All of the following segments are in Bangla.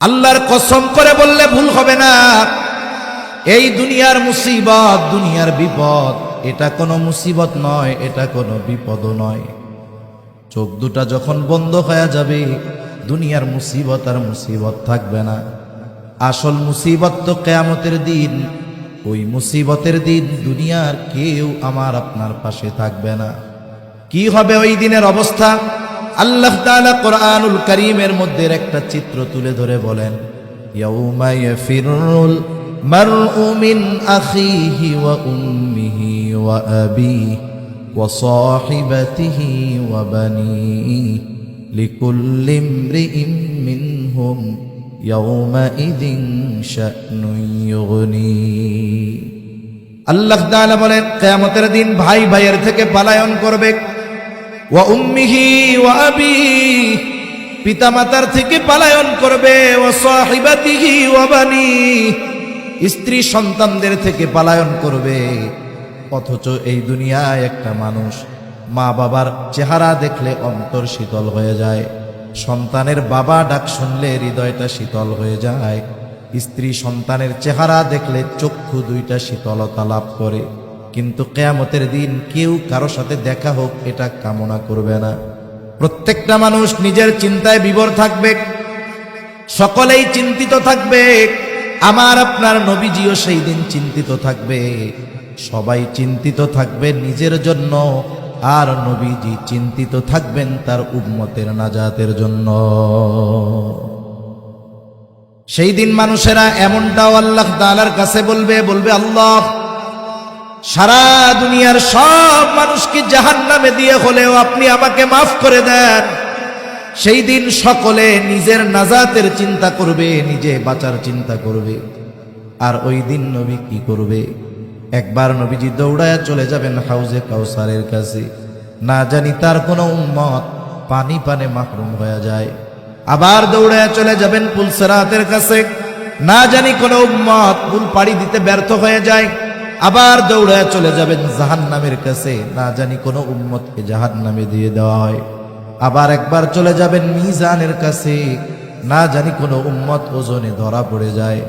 আল্লাহর কসম করে বললে ভুল হবে না, এই দুনিয়ার মুসিবত, দুনিয়ার বিপদ, এটা কোনো মুসিবত নয়, এটা কোনো বিপদও নয়। চোখ দুটা যখন বন্ধ হয়ে যাবে, দুনিয়ার মুসিবত আর মুসিবত থাকবে না। আসল মুসিবত তো কিয়ামতের দিন। ওই মুসিবতের দিন দুনিয়ার কেউ আমার আপনার পাশে থাকবে না। কি হবে ওই দিনের অবস্থা? আল্লাহ তাআলা কোরআনুল কারীমের মধ্যে একটা চিত্র তুলে ধরে বলেন, ইয়াউমা ইয়াফিরুল মারউ মিন আখিহি ওয়া উম্মিহি ওয়া আবিহি ওয়া সাহিবাতিহি ওয়া বানিহি লিকুল্লি ইমরিইম মিনহুম ইয়াউমাইযিন শা'নুন ইউগনি। আল্লাহ তাআলা বলেন, কিয়ামতের দিন ভাই ভাইয়ের থেকে পলায়ন করবে। ওয়া উম্মিহি ওয়া আবিহি, পিতামাতার থেকে পলায়ন করবে। ওয়া সাহিবাতিহি ওয়া বানিহি, স্ত্রী সন্তানদের থেকে পলায়ন করবে। অথচ এই দুনিয়ায় একটা মানুষ মা বাবার চেহারা দেখলে অন্তর শীতল হয়ে যায়, সন্তানের বাবা ডাক শুনলে হৃদয়টা শীতল হয়ে যায়, স্ত্রী সন্তানের চেহারা দেখলে চক্ষু দুইটা শীতলতা লাভ করে। কিন্তু কিয়ামতের দিন কেউ কারো সাথে দেখা হোক এটা কামনা করবে না। প্রত্যেকটা মানুষ নিজের চিন্তায় বিভোর থাকবে, সকলেই চিন্তিত থাকবে। আমার আপনার নবীজিও সেই দিন চিন্তিত থাকবে। সবাই চিন্তিত থাকবে নিজের জন্য, আর নবীজি চিন্তিত থাকবেন তার উম্মতের নাজাতের জন্য। সেই দিন মানুষেরা এমনটাও আল্লাহ তাআলার কাছে বলবে, আল্লাহ, সারা দুনিয়ার সব মানুষকে জাহান্নামে দিয়ে হলেও আপনি আমাকে মাফ করে দেন। সেই দিন সকলে নিজের নাজাতের চিন্তা করবে, নিজে বাঁচার চিন্তা করবে। আর ওই দিন নবী কি করবে? একবার নবীজি দৌড়ায় চলে যাবেন হাউজে কাউসারের কাছে। না জানি তার কোনো উম্মত পানি পানে মাহরুম হয়ে যায়। আবার দৌড়ায় চলে যাবেন পুলসিরাতের কাছে। না জানি কোনো উম্মত পুল পাড়ি দিতে ব্যর্থ হয়ে যায়। আবার দৌড়ায় চলে যাবেন জাহান্নামের কাছে। না জানি কোনো উম্মতকে জাহান্নামে দিয়ে দেওয়া হয়। আবার একবার চলে যাবেন মিজানের কাছে। না জানি কোনো উম্মত ওজনে ধরা পড়ে যায়।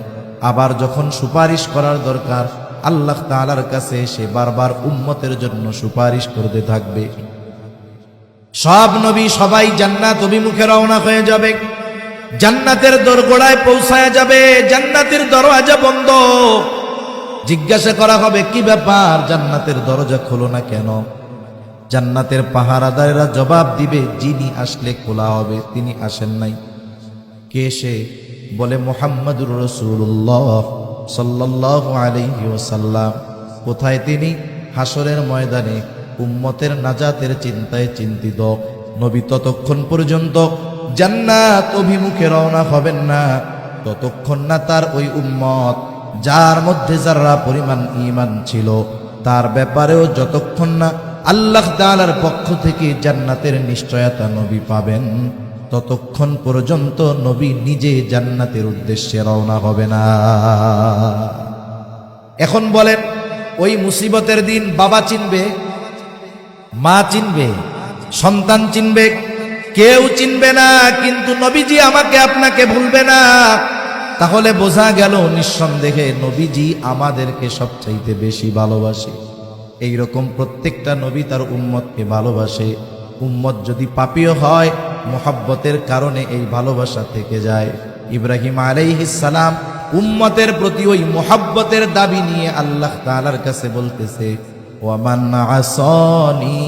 আবার যখন সুপারিশ করার দরকার, আল্লাহ তাআলার কাছে সে বারবার উম্মতের জন্য সুপারিশ করতে থাকবে। সব নবী সবাই জান্নাত অভিমুখে রওনা হয়ে যাবে, জান্নাতের দোরগোড়ায় পৌঁছায় যাবে। জান্নাতের দরওয়াজা বন্ধ। জিজ্ঞাসা করা হবে, কি ব্যাপার, জান্নাতের দরজা খোলো না কেন? জান্নাতের পাহারাদারেরা জবাব দিবে, যিনি আসলে খোলা হবে, তিনি আসেন নাই। কে সে? বলে, মুহাম্মাদুর রাসূলুল্লাহ সাল্লাল্লাহু আলাইহি ওয়াসাল্লাম। কোথায় তিনি? হাসরের ময়দানে উম্মতের নাজাতের চিন্তায় চিন্তিত। নবী ততক্ষণ পর্যন্ত জান্নাত অভিমুখে রওনা হবেন না ততক্ষণ না তার ওই উম্মত, যার মধ্যে যারা পরিমাণ ঈমান ছিল, তার ব্যাপারেও যতক্ষণ না আল্লাহ তাআলার পক্ষ থেকে জান্নাতের নিশ্চয়তা নবী পাবেন, ততক্ষণ পর্যন্ত নবী নিজে জান্নাতের উদ্দেশ্যে রওনা হবে না। এখন বলেন, ওই মুসিবতের দিন বাবা চিনবে, মা চিনবে, সন্তান চিনবে, কেউ চিনবে না। কিন্তু নবীজি আমাকে আপনাকে ভুলবে না। তাহলে বোঝা গেল নিঃসন্দেহে নবীজি আমাদেরকে সবচাইতে বেশি ভালোবাসে। এইরকম প্রত্যেকটা নবী তার উম্মতকে ভালোবাসে। উম্মত যদি পাপীও হয়, মুহাব্বতের কারণে এই ভালোবাসা থেকে যায়। ইব্রাহিম আলাইহিস সালাম উম্মতের প্রতি ওই মুহাব্বতের দাবি নিয়ে আল্লাহ তাআলার কাছে বলতেছে, ওয়ামান আসানি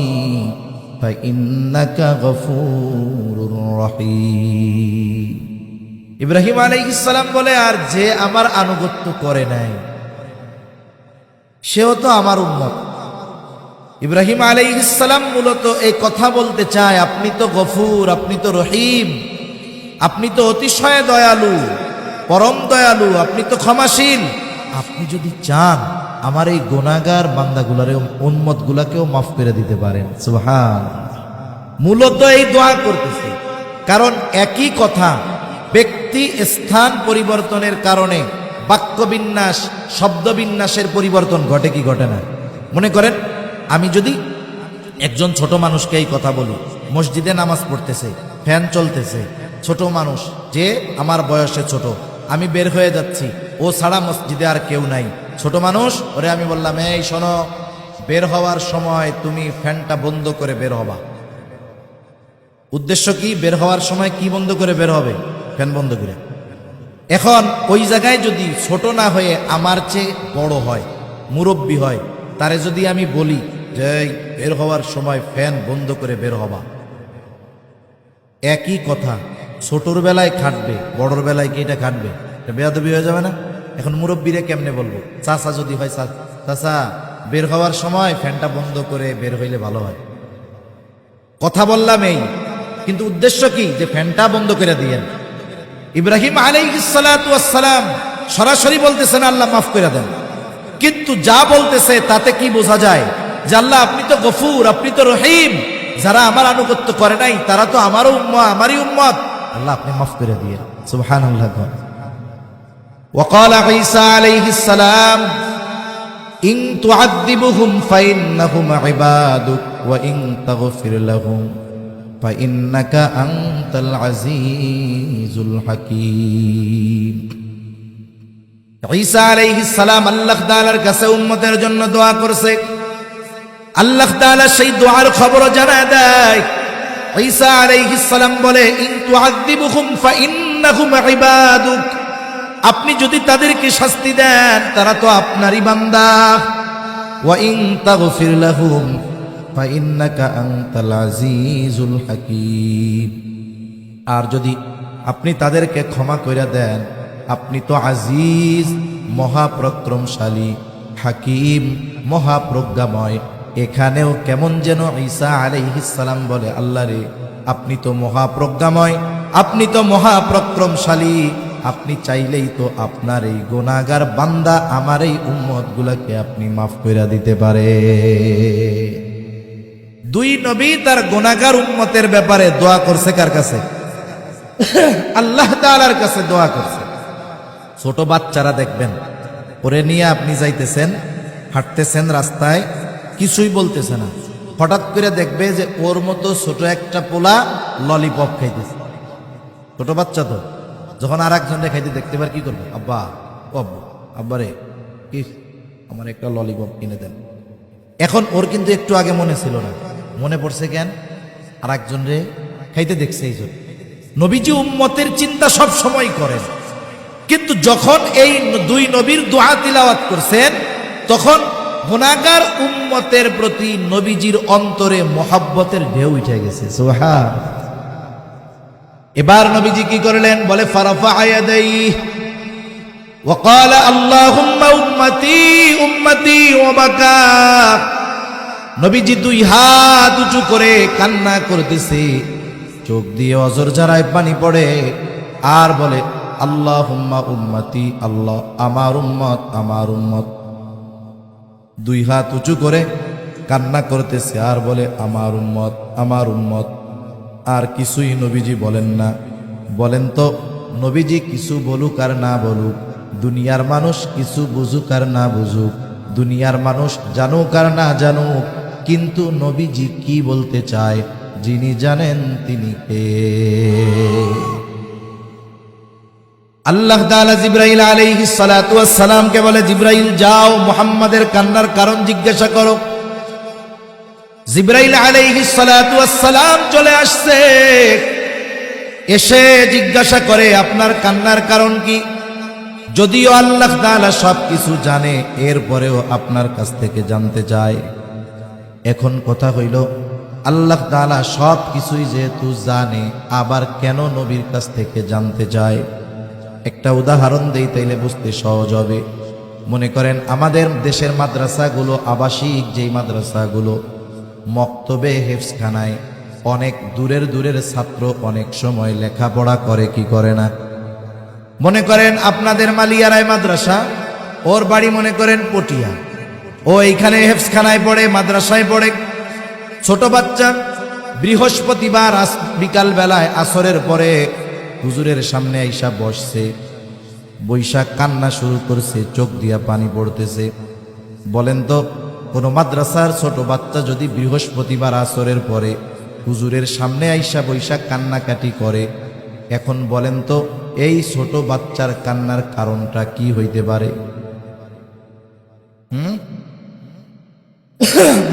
ফাইন্নাকা গফুরুর রহিম। ইব্রাহিম আলাইহিস সালাম বলে, আর যে আমার আনুগত্য করে নাই সেও তো আমার উম্মত। ইব্রাহিম আলাইহিস সালাম মূলত এই কথা বলতে চায়, আপনি তো গফুর, আপনি তো রহিম, আপনি তো অতিশয় দয়ালু, পরম দয়ালু, আপনি তো ক্ষমাশীল। আপনি যদি চান আমার এই গুনাহগার বান্দাগুলারে, উম্মতগুলাকেও মাফ করে দিতে পারেন। সুবহানাল্লাহ। মূলত এই দোয়া করতেছে, কারণ একই কথা ব্যক্তি স্থান পরিবর্তনের কারণে বাক্যবিন্যাস, শব্দবিন্যাসের পরিবর্তন ঘটে কি ঘটে না? মনে করেন আমি যদি একজন ছোট মানুষকে এই কথা বলি, মসজিদে নামাজ পড়তেছে, ফ্যান চলতেছে, ছোট মানুষ, যে আমার বয়সে ছোট, আমি বের হয়ে যাচ্ছি, ও ছাড়া মসজিদে আর কেউ নাই, ছোট মানুষ। ওরে আমি বললাম, এই শোনো, বের হওয়ার সময় তুমি ফ্যানটা বন্ধ করে বের হবা। উদ্দেশ্য কি? বের হওয়ার সময় কি বন্ধ করে বের হবে? ফ্যান বন্ধ করে। এখন ওই জায়গায় যদি ছোট না হয়ে আমার চেয়ে বড় হয়, মুরব্বী হয়, তারে যদি আমি বলি যে বের হওয়ার সময় ফ্যান বন্ধ করে বের হবা, একই কথা, ছোটর বেলায় খাটবে, বড়র বেলায় কি এটা খাটবে? এটা বেয়াদবি হয়ে যাবে না? এখন মুরব্বীরে কেমনে বলবো? চাচা যদি হয়, চাচা বের হওয়ার সময় ফ্যানটা বন্ধ করে বের হইলে ভালো হয়। কথা বললাম এই, কিন্তু উদ্দেশ্য কি? যে ফ্যানটা বন্ধ করে দিয়েন। ইব্রাহিম আলাইহিস সালাতু ওয়াস সালাম সরাসরি বলতেছেন আল্লাহ মাফ করে দেন, কিন্তু যা বলতেছে তাতে কি বোঝা যায়? যে আল্লাহ আপনি তো গফুর, আপনি তো রহিম, যারা আমার আনুগত্য করে নাই তারা তো আমারও উম্মত, আমারই উম্মত, আল্লাহ আপনি মাফ করে দিয়েন। সুবহানাল্লাহ। وقال عيسى عليه السلام إن تعذبهم فإنهم عبادك وإن تغفر لهم فإنك أنت العزيز الحكيم। ঈসা আলাইহিস সালাম আল্লাহ তাআলার কাছে উম্মতের জন্য দোয়া করছে। আল্লাহ তাআলা সেই দোয়ার খবর জানায় দেয়। ঈসা আলাইহিস সালাম বলে, ইন তুআযিবুহুম ফাইন্নাহুম ইবাদুক, আপনি যদি তাদেরকে শাস্তি দেন তারা তো আপনারই বান্দা। ওয়া ইন তাগফির লাহুম ফাইন্নাকা আনতাল আজিজুল হাকীম, আর যদি আপনি তাদেরকে ক্ষমা করে দেন আপনি তো আজিজ, মহাপরাক্রমশালী, হাকিম, মহাপ্রজ্ঞাময়। এখানেও কেমন যেন ঈসা আলাইহিস সালাম বলে, আল্লাহ রে আপনি তো মহাপ্রজ্ঞাময়, আপনি তো মহাপরাক্রমশালী, আপনি চাইলেই তো আপনার এই গুনাহগার বান্দা আমার এই উম্মত গুলাকে আপনি মাফ করে দিতে পারে। দুই নবী তার গুনাহগার উম্মতের ব্যাপারে দোয়া করছে কার কাছে? আল্লাহ তাআলার কাছে দোয়া করছে। ছোট বাচ্চারা দেখবেন, ওরে নিয়ে আপনি যাইতেছেন, হাঁটতেছেন রাস্তায়, কিছুই বলতেছে না, হঠাৎ করে দেখবে যে ওর মতো ছোট একটা পোলা ললিপপ খাইতেছে। ছোট বাচ্চা তো, যখন আর একজনকে খাইতে দেখতে পারে কি করবে? আব্বা, ও আব্বু, আব্বা রে, কি আমার একটা ললিপপ কিনে দেন। এখন ওর কিন্তু একটু আগে মনে ছিল না, মনে পড়ছে কেন? আর একজন রে খাইতে দেখছে এই জন্য। নবীজি উম্মতের চিন্তা সব সময় করেন, কিন্তু যখন এই দুই নবীর দোয়া তিলাওয়াত করছেন তখন গুনাহগার উম্মতের প্রতি নবীজির অন্তরে মহব্বতের ঢেউ উঠে গেছে। সুবহান। এবার নবীজি কি করলেন? বলে ফারাফা ইয়াদাইহি ওয়া ক্বালা আল্লাহুম্মা উম্মতি উম্মতি ওয়া বাকা। নবীজি দুই হাত উঁচু করে কান্না করতেছে, চোখ দিয়ে অজর ঝরায় পানি পড়ে, আর বলে আল্লাহুম্মা উম্মতি, আল্লাহ আমার উম্মত, আমার উম্মত। দুই হাত উঁচু করে কান্না করতেছে আর বলে আমার উম্মত, আমার উম্মত। আর কিছুই নবীজি বলেন না। বলেন তো, নবীজি কিছু বলুক আর না বলুক, দুনিয়ার মানুষ কিছু বুঝুক আর না বুঝুক, দুনিয়ার মানুষ জানুক আর না জানুক, কিন্তু নবীজি কি বলতে চায় যিনি জানেন তিনি কে? আল্লাহ তাআলা জিবরাইল আলাইহিস সালাতু ওয়াস সালামকে বলে, জিবরাইল যাও মুহাম্মাদের কান্নার কারণ জিজ্ঞাসা করো। জিবরাইল আলাইহিস সালাতু ওয়াস সালাম চলে আসছে, এসে জিজ্ঞাসা করে আপনার কান্নার কারণ কি? যদিও আল্লাহ তাআলা সবকিছু জানে, এরপরেও আপনার কাছ থেকে জানতে চায়। এখন কথা হইল, আল্লাহ তাআলা সব কিছুই যেহেতু জানে, আবার কেন নবীর কাছ থেকে জানতে চায়? একটা উদাহরণ দেই, তাইলে বুঝতে সহজ হবে। মনে করেন আমাদের দেশের মাদ্রাসাগুলো, আবাসিক যেই মাদ্রাসাগুলো, মক্তবে হেফজখানায় অনেক দূরের দূরের ছাত্র অনেক সময় লেখাপড়া করে কি করে না? মনে করেন আপনাদের মালিয়ারায় মাদ্রাসা, ওর বাড়ি মনে করেন পটিয়া, ও এইখানে হেফজখানায় পড়ে, মাদ্রাসায় পড়ে। ছোট বাচ্চা বৃহস্পতিবার বিকাল বেলায় আসরের পরে হুজুরের সামনে আইসা বসছে, বৈশাখ কান্না শুরু করছে, চোখ দিয়া পানি পড়তেছে। বলেন তো, কোনো মাদ্রাসার ছোট বাচ্চা যদি বৃহস্পতিবার আসরের পরে হুজুরের সামনে আইসা বৈশাখ কান্নাকাটি করে, এখন বলেন তো এই ছোট বাচ্চার কান্নার কারণটা কি হইতে পারে?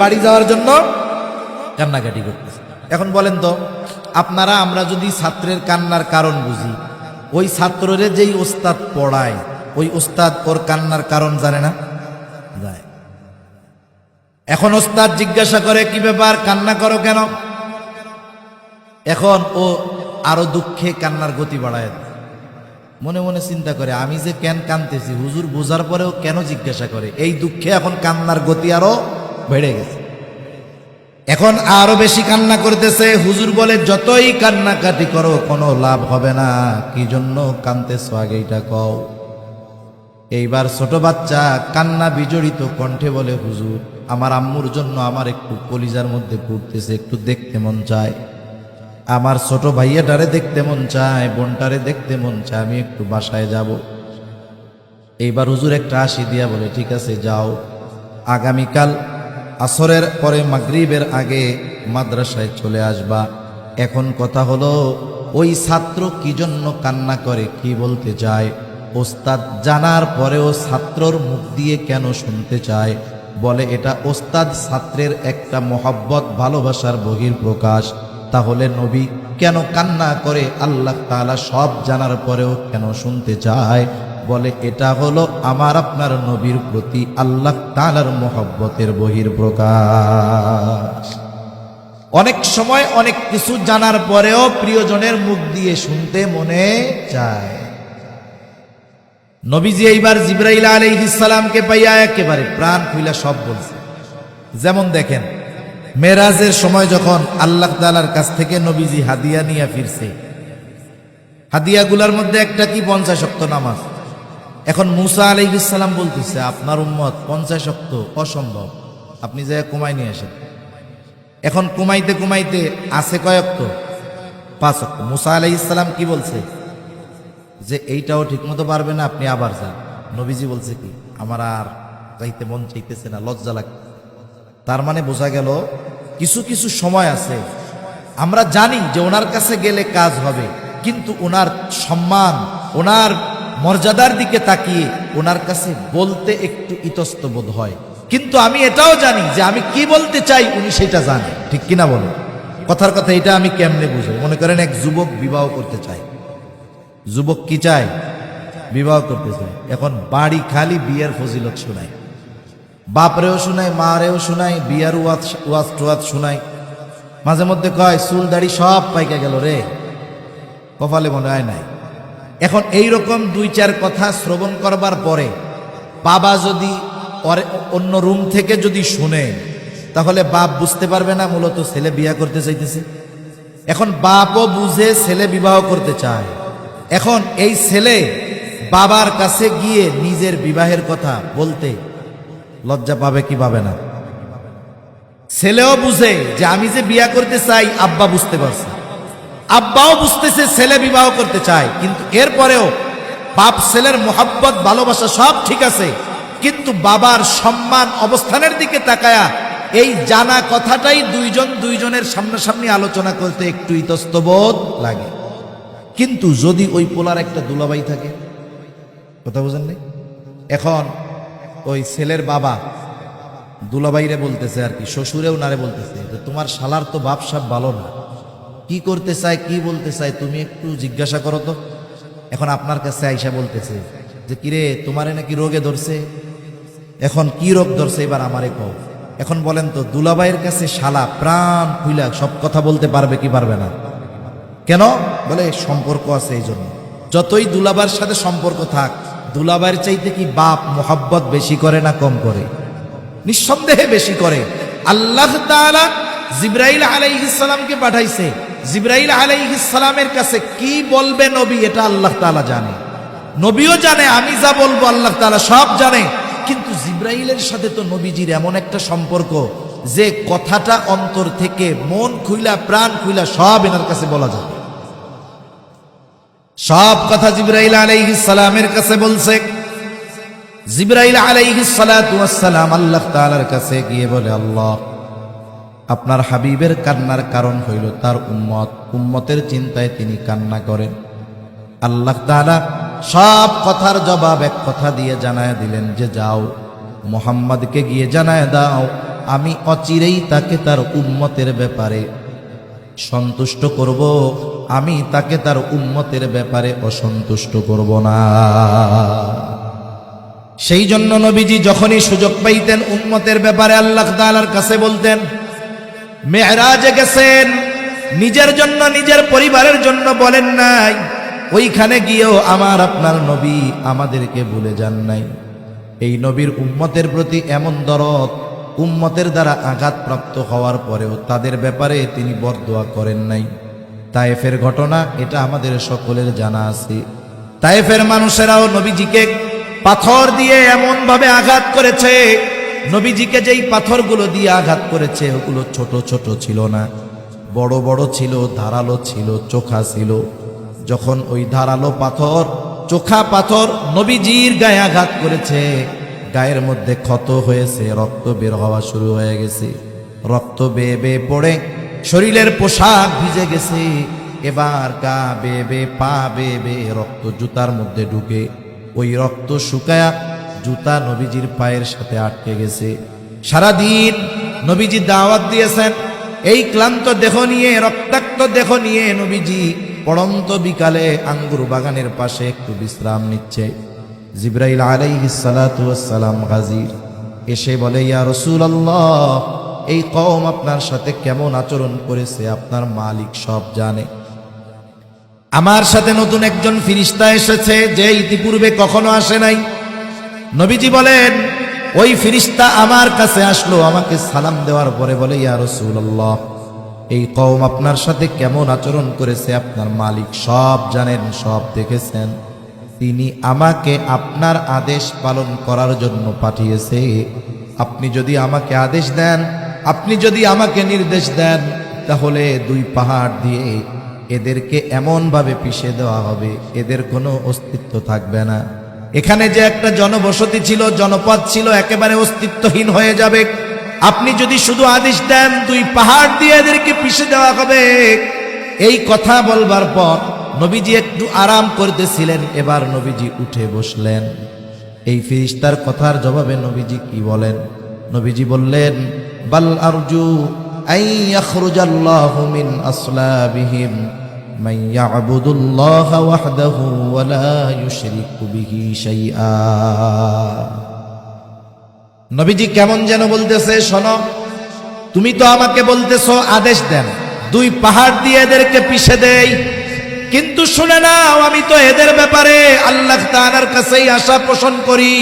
বাড়ি যাওয়ার জন্য কান্নাকাটি করতেছে। এখন বলেন তো আপনারা, আমরা যদি ছাত্রের কান্নার কারণ বুঝি, ওই ছাত্ররে যেই ওস্তাদ পড়ায় ওই ওস্তাদ ওর কান্নার কারণ জানে না? যায়। এখন ওস্তাদ জিজ্ঞাসা করে, কি ব্যাপার, কান্না করো কেন? এখন ও আরো দুঃখে কান্নার গতি বাড়ায় দেয়। মনে মনে চিন্তা করে, আমি যে কেন কাঁদতেছি, হুজুর বোঝার পরেও কেন জিজ্ঞাসা করে? এই দুঃখে এখন কান্নার গতি আরো বেড়ে গেছে। এখন আরো বেশি কান্না করতেছে। হুজুর বলে, যতই কান্নাকাটি করো কোনো লাভ হবে না। কি জন্য কাঁদতেছো আগে এটা কও। এইবার ছোট বাচ্চা কান্না বিজড়িত কণ্ঠে বলে, হুজুর আমার আম্মুর জন্য আমার একটু কলিজার মধ্যে পড়তেছে, একটু দেখতে মন চায়। আমার ছোট ভাইয়াটারে দেখতে মন চায়, বোনটারে দেখতে মন চায়, আমি একটু বাসায় যাব। এইবার হুজুর একটা হাসি দিয়া বলে, ঠিক আছে যাও, আগামীকাল আসরের পরে মাগরিবের আগে মাদ্রাসায় চলে আসবা। এখন কথা হলো, ওই ছাত্র কি জন্য কান্না করে, কি বলতে চায়, ওস্তাদ জানার পরেও ছাত্রর মুখ দিয়ে কেন শুনতে চায়? বলে এটা ওস্তাদ ছাত্রের একটা মহব্বত, ভালোবাসার বহিঃপ্রকাশ। তাহলে নবী কেন কান্না করে আল্লাহ তাআলা সব জানার পরেও কেন শুনতে চায়? বলে এটা হলো আমার আপনার নবীর প্রতি আল্লাহ তাআলার মহব্বতের বহিঃপ্রকাশ। অনেক সময় অনেক কিছু জানার পরেও প্রিয়জনের মুখ দিয়ে শুনতে মনে চায়। নবীজি এইবার জিবরাইল আলাইহিস সালামকে পাইয়া একেবারে প্রাণ খুইলা সব বলছে। যেমন দেখেন, মেরাজের সময় যখন আল্লাহ তাআলার কাছ থেকে নবীজি হাদিয়া নিয়ে ফিরছে, হাদিয়াগুলার মধ্যে একটা কি 50 ওয়াক্ত নামাজ। এখন মুসা আলাইহিস সালাম বলতেছে, আপনার উম্মত 50 ওয়াক্ত অসম্ভব, আপনি যে কমাই নিয়ে আসেন। এখন কমাইতে কমাইতে আছে কয় ওয়াক্ত? 5 ওয়াক্ত। মুসা আলাইহিস সালাম কি বলছে, যে এইটাও ঠিকমতো পারবে না, আপনি আবার যান। নবীজি বলছে কি, আমার আর যাইতে মন চাইতেছে না, লজ্জা লাগছে। তার মানে বোঝা গেল কিছু কিছু সময় আছে আমরা জানি যে ওনার কাছে গেলে কাজ হবে, কিন্তু ওনার সম্মান, ওনার মর্যাদার দিকে তাকিয়ে ওনার কাছে বলতে একটু ইতস্ত বোধ হয়। কিন্তু আমি এটাও জানি যে আমি কি বলতে চাই উনি সেটা জানে, ঠিক কিনা বলে? কথার কথা এটা আমি কেমনে বুঝি? মনে করেন এক যুবক বিবাহ করতে চায়। যুবক কি চায়? বিবাহ করতে চায়। এখন বাড়ি খালি বিয়ের ফজিলত শোনায়, বাপরেও শোনায়, মারেও শোনায়, বিয়ার ওয়াজ টোয়াজ শোনায়। মাঝে মধ্যে কয়, চুল দাড়ি সব পাইকা গেল রে, কপালে মনে হয় নাই। এখন এইরকম 2-4 কথা শ্রবণ করবার পরে বাবা যদি অন্য রুম থেকে যদি শুনে, তাহলে বাপ বুঝতে পারবে না মূলত ছেলে বিয়ে করতে চাইতেছে। এখন বাপও বুঝে ছেলে বিবাহ করতে চায়। এখন এই ছেলে বাবার কাছে গিয়ে নিজের বিবাহের কথা বলতে লজ্জা পাবে কি পাবে না? ছেলেও বুঝে যে আমি যে বিয়ে করতে চাই, আব্বা বুঝতে পারছে, আব্বাও বুঝতেছে ছেলে বিবাহ করতে চায়। কিন্তু এরপরেও বাপ ছেলের মোহাব্বত, ভালোবাসা সব ঠিক আছে, কিন্তু বাবার সম্মান, অবস্থানের দিকে তাকায়া এই জানা কথাটাই দুইজনের সামনাসামনি আলোচনা করতে একটু ইতস্তবোধ লাগে। কিন্তু যদি ওই পোলার একটা দুলাভাই থাকে, কথা বুঝেননি? এখন ওই ছেলের বাবা দুলাভাইরে বলতেছে, আর কি শ্বশুরেও নারে বলতেছে, যে তোমার শালার তো বাপ সাপ ভালো না, কি করতে চায়, কি বলতে চায়, তুমি একটু জিজ্ঞাসা করো তো। এখন আপনার কাছে আইসা বলতেছে যে, কিরে তোমারে নাকি রোগে ধরছে, এখন কি রোগ ধরছে এবার আমারে কও। এখন বলেন তো, দুলাভাইয়ের কাছে শালা প্রাণ খুইলা সব কথা বলতে পারবে কি পারবে না? কেন? বলে সম্পর্ক আছে এই জন্য। যতই দুলাভাইয়ের সাথে সম্পর্ক থাক, দুলাভাইয়ের চাইতে কি বাপ মোহাব্বত বেশি করে না কম করে? নিঃসন্দেহে বেশি করে। আল্লাহ তাআলা জিবরাইল আলাইহিস সালামকে পাঠাইছে, জিবরাইল আলাইহিস সালামের কাছে কি বলবে নবী, এটা আল্লাহ তাআলা জানে, নবীও জানে, আমি যা বলবো আল্লাহ তাআলা সব জানে। কিন্তু জিবরাইলের সাথে তো নবীজির এমন একটা সম্পর্ক যে কথাটা অন্তর থেকে মন খুইলা, প্রাণ খুইলা সব এনার কাছে বলা যায়। সব কথা জিবরাইল আলাইহিস সালামের কাছে বলছে। জিবরাইল আলাইহিস সালাতু ওয়াস সালাম আল্লাহ তাআলার কাছে গিয়ে বলে, আল্লাহ আপনার হাবিবের কান্নার কারণ হইল তার উম্মতের চিন্তায় তিনি কান্না করেন। আল্লাহ তাআলা সব কথার জবাব এক কথা দিয়ে জানায় দিলেন যে যাও মুহাম্মদকে গিয়ে জানায় দাও আমি অচিরেই তাকে তার উম্মতের ব্যাপারে সন্তুষ্ট করব, আমি তাকে তার উম্মতের ব্যাপারে অসন্তুষ্ট করব না। সেই জন্য নবীজি যখনই সুযোগ পাইতেন উম্মতের ব্যাপারে আল্লাহ তাআলার কাছে বলতেন। মেরাজে গেছেন, নিজের জন্য নিজের পরিবারের জন্য বলেন নাই, ওইখানে গিয়েও আমার আপনার নবী আমাদেরকে ভুলে যান নাই। এই নবীর উম্মতের প্রতি এমন দরদ, উম্মতের দ্বারা আঘাতপ্রাপ্ত হওয়ার পরেও তাদের ব্যাপারে তিনি বরদোয়া করেন নাই। তায়েফের ঘটনা এটা আমাদের সকলের জানা আছে। তায়েফের মানুষেরাও নবীজিকে পাথর দিয়ে এমন ভাবে আঘাত করেছে, নবীজিকে যেই পাথরগুলো দিয়ে আঘাত করেছে ওগুলো ছোট ছোট ছিল না, বড় বড় ছিল, ধারালো ছিল, চোখা ছিল। যখন ওই ধারালো পাথর, চোখা পাথর নবীজির গায়ে আঘাত করেছে, গায়ের মধ্যে ক্ষত হয়েছে, রক্ত বের হওয়া শুরু হয়ে গেছে। রক্ত বেয়ে বেয়ে পড়ে শরীরের পোশাক ভিজে গেছে। এবার গা বেয়ে বেয়ে, পা বেয়ে বেয়ে রক্ত জুতার মধ্যে ঢুকে ওই রক্ত শুকায়া জুতা নবীজির পায়ের সাথে আটকে গেছে। সারাদিন নবীজি দাওয়াত দিয়েছেন, এই ক্লান্ত দেহ নিয়ে, রক্তাক্ত দেহ নিয়ে নবীজি পড়ন্ত বিকালে আঙ্গুর বাগানের পাশে একটু বিশ্রাম নিচ্ছে। জিবরাইল আলাইহিস সালাতু ওয়াস সালাম হাজির, এসে বলে ইয়া রাসূলুল্লাহ, এই কওম আপনার সাথে কেমন আচরণ করেছে আপনার মালিক সব জানে। আমার সাথে নতুন একজন ফেরেশতা এসেছে যে ইতিপূর্বে কখনো আসে নাই। নবীজি বলেন, ওই ফেরেশতা আমার কাছে আসলো, আমাকে সালাম দেওয়ার পরে বলে ইয়া রাসূলুল্লাহ, এই কওম আপনার সাথে কেমন আচরণ করেছে আপনার মালিক সব জানেন, সব দেখেছেন। তিনি আমাকে আপনার আদেশ পালন করার জন্য পাঠিয়েছে। আপনি যদি আমাকে আদেশ দেন, আপনি যদি আমাকে নির্দেশ দেন, তাহলে দুই পাহাড় দিয়ে এদেরকে এমন ভাবে পিষে দেওয়া হবে এদের কোনো অস্তিত্ব থাকবে না। এখানে যে একটা জনবসতি ছিল, জনপদ ছিল, একেবারে অস্তিত্বহীন হয়ে যাবে। আপনি যদি শুধু আদেশ দেন, দুই পাহাড় দিয়ে এদেরকে পিষে দেওয়া হবে। এই কথা বলবার পর নবীজি একটু আরাম করতেছিলেন, এবার নবীজি উঠে বসলেন। এই ফেরেশতার কথার জবাবে নবীজি কি বলেন? নবীজি বললেন, বাল আরজু আই ইয়াখরুজাল্লাহু মিন আসলাবিহিম মান ইয়াবুদুল্লাহ ওয়াহদাহু ওয়া লা ইউশরিকু বিহি শাইআ। নবীজি কেমন যেন বলতেছে, শোনো, তুমি তো আমাকে বলতেছো আদেশ দেন, দুই পাহাড় দিয়ে এদেরকে পিষে দেই, কিন্তু শুনে নাও, আমি তো এদের ব্যাপারে আল্লাহ তাআলার কাছেই আশা পোষণ করি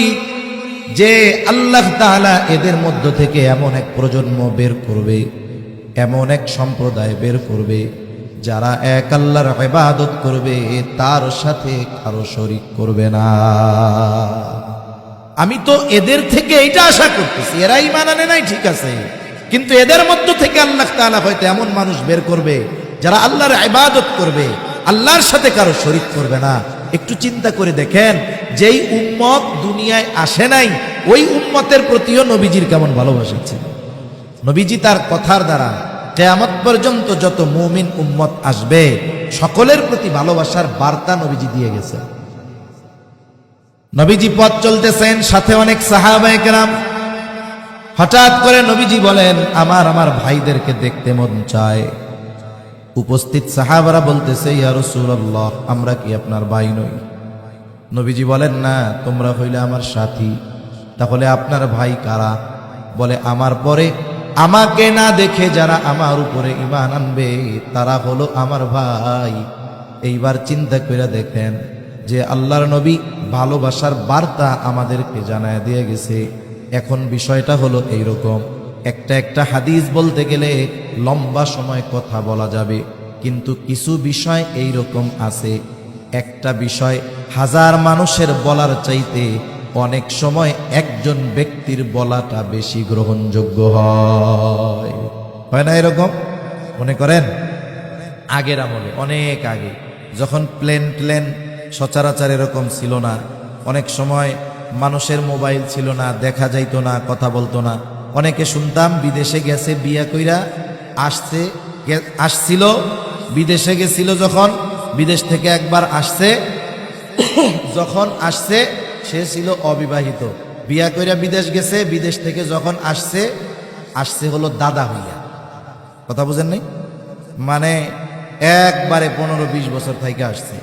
যে আল্লাহ তাআলা এদের মধ্য থেকে এমন এক প্রজন্ম বের করবে, এমন এক সম্প্রদায় বের করবে যারা এক আল্লাহর ইবাদত করবে, তার সাথে কারো শরীক করবে না। আমি তো এদের থেকে এইটা আশা করতেছি, এরা ঈমান আনে নাই ঠিক আছে, কিন্তু এদের মধ্য থেকে আল্লাহ তাআলা হয়তো এমন মানুষ বের করবে যারা আল্লাহর ইবাদত করবে, আল্লাহর সাথে কারো শরীক করবে না। একটু চিন্তা করে দেখেন, যেই উম্মত দুনিয়ায় আসে নাই, ওই উম্মতের প্রতিও নবীজির কেমন ভালোবাসা ছিল। নবীজি তার কথার দ্বারা কিয়ামত পর্যন্ত যত মুমিন উম্মত আসবে সকলের প্রতি ভালোবাসার বার্তা নবীজি দিয়ে গেছে। নবীজি পথ চলতেছেন, সাথে অনেক সাহাবায়ে কেরাম। হঠাৎ করে নবীজি বলেন, আমার ভাইদেরকে দেখতে মন চায়। উপস্থিত সাহাবারা বলতেছে, ইয়া রাসূলুল্লাহ, আমরা কি আপনার ভাই নই? নবীজি বলেন, না, তোমরা হইলে আমার সাথী। তাহলে আপনার ভাই কারা? বলে, আমার পরে আমাকে না দেখে যারা আমার উপরে ঈমান আনবে তারা হলো আমার ভাই। এইবার চিন্তা করে দেখেন যে আল্লাহর নবী ভালোবাসার বার্তা আমাদেরকে জানায় দিয়ে গেছে। এখন বিষয়টা হলো এইরকম, একটা হাদিস বলতে গেলে লম্বা সময় কথা বলা যাবে, কিন্তু কিছু বিষয় এইরকম আছে, একটা বিষয় হাজার মানুষের বলার চাইতে অনেক সময় একজন ব্যক্তির বলাটা বেশি গ্রহণযোগ্য হয় না? এরকম মনে করেন আগের আমলে, অনেক আগে, যখন প্লেন সচরাচর এরকম ছিল না, অনেক সময় মানুষের মোবাইল ছিল না, দেখা যাইতো না, কথা বলতো না, অনেকে শুনতাম বিদেশে গেছে বিয়া কইরা আসছিল, বিদেশে গেছিল যখন, বিদেশ থেকে একবার আসছে, যখন আসছে সে ছিল অবিবাহিত, বিয়া কইরা বিদেশ গেছে, বিদেশ থেকে যখন আসছে হলো দাদা হইয়া। কথা বুঝেন নাই? মানে একবারে 15-20 বছর থেকে আসছে।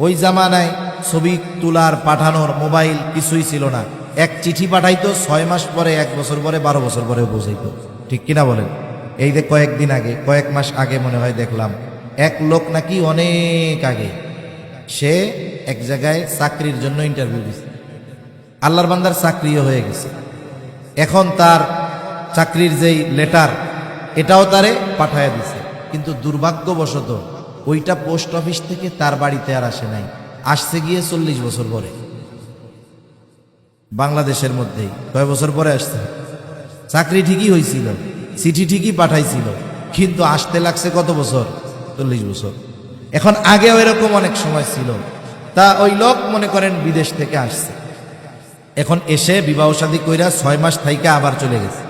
ওই জামানায় ছবি তোলার পাঠানোর মোবাইল কিছুই ছিল না। এক চিঠি পাঠাইতো, 6 মাস পরে, 1 বছর পরে, 12 বছর পরে পৌঁছাইতো। ঠিক কিনা বলেন? এই যে কয়েকদিন আগে, কয়েক মাস আগে মনে হয় দেখলাম এক লোক নাকি অনেক আগে সে এক জায়গায় চাকরির জন্য ইন্টারভিউ দিচ্ছে, আল্লাহর বান্দার চাকরিও হয়ে গেছে। এখন তার চাকরির যেই লেটার এটাও তারে পাঠায় দিছে, কিন্তু দুর্ভাগ্যবশত ওইটা পোস্ট অফিস থেকে তার বাড়িতে আর আসে নাই, আসছে গিয়ে 40 বছর পরে, বাংলাদেশের মধ্যেই। কয় বছর পরে আসছে? চাকরি ঠিকই হয়েছিল, চিঠি ঠিকই পাঠাইছিল, কিন্তু আসতে লাগছে কত বছর? 40 বছর। এখন আগেও এরকম অনেক সময় ছিল। তা ওই লোক মনে করেন বিদেশ থেকে আসছে, এখন এসে বিবাহ শাদী কইরা 6 মাস থাইকা আবার চলে গেছে,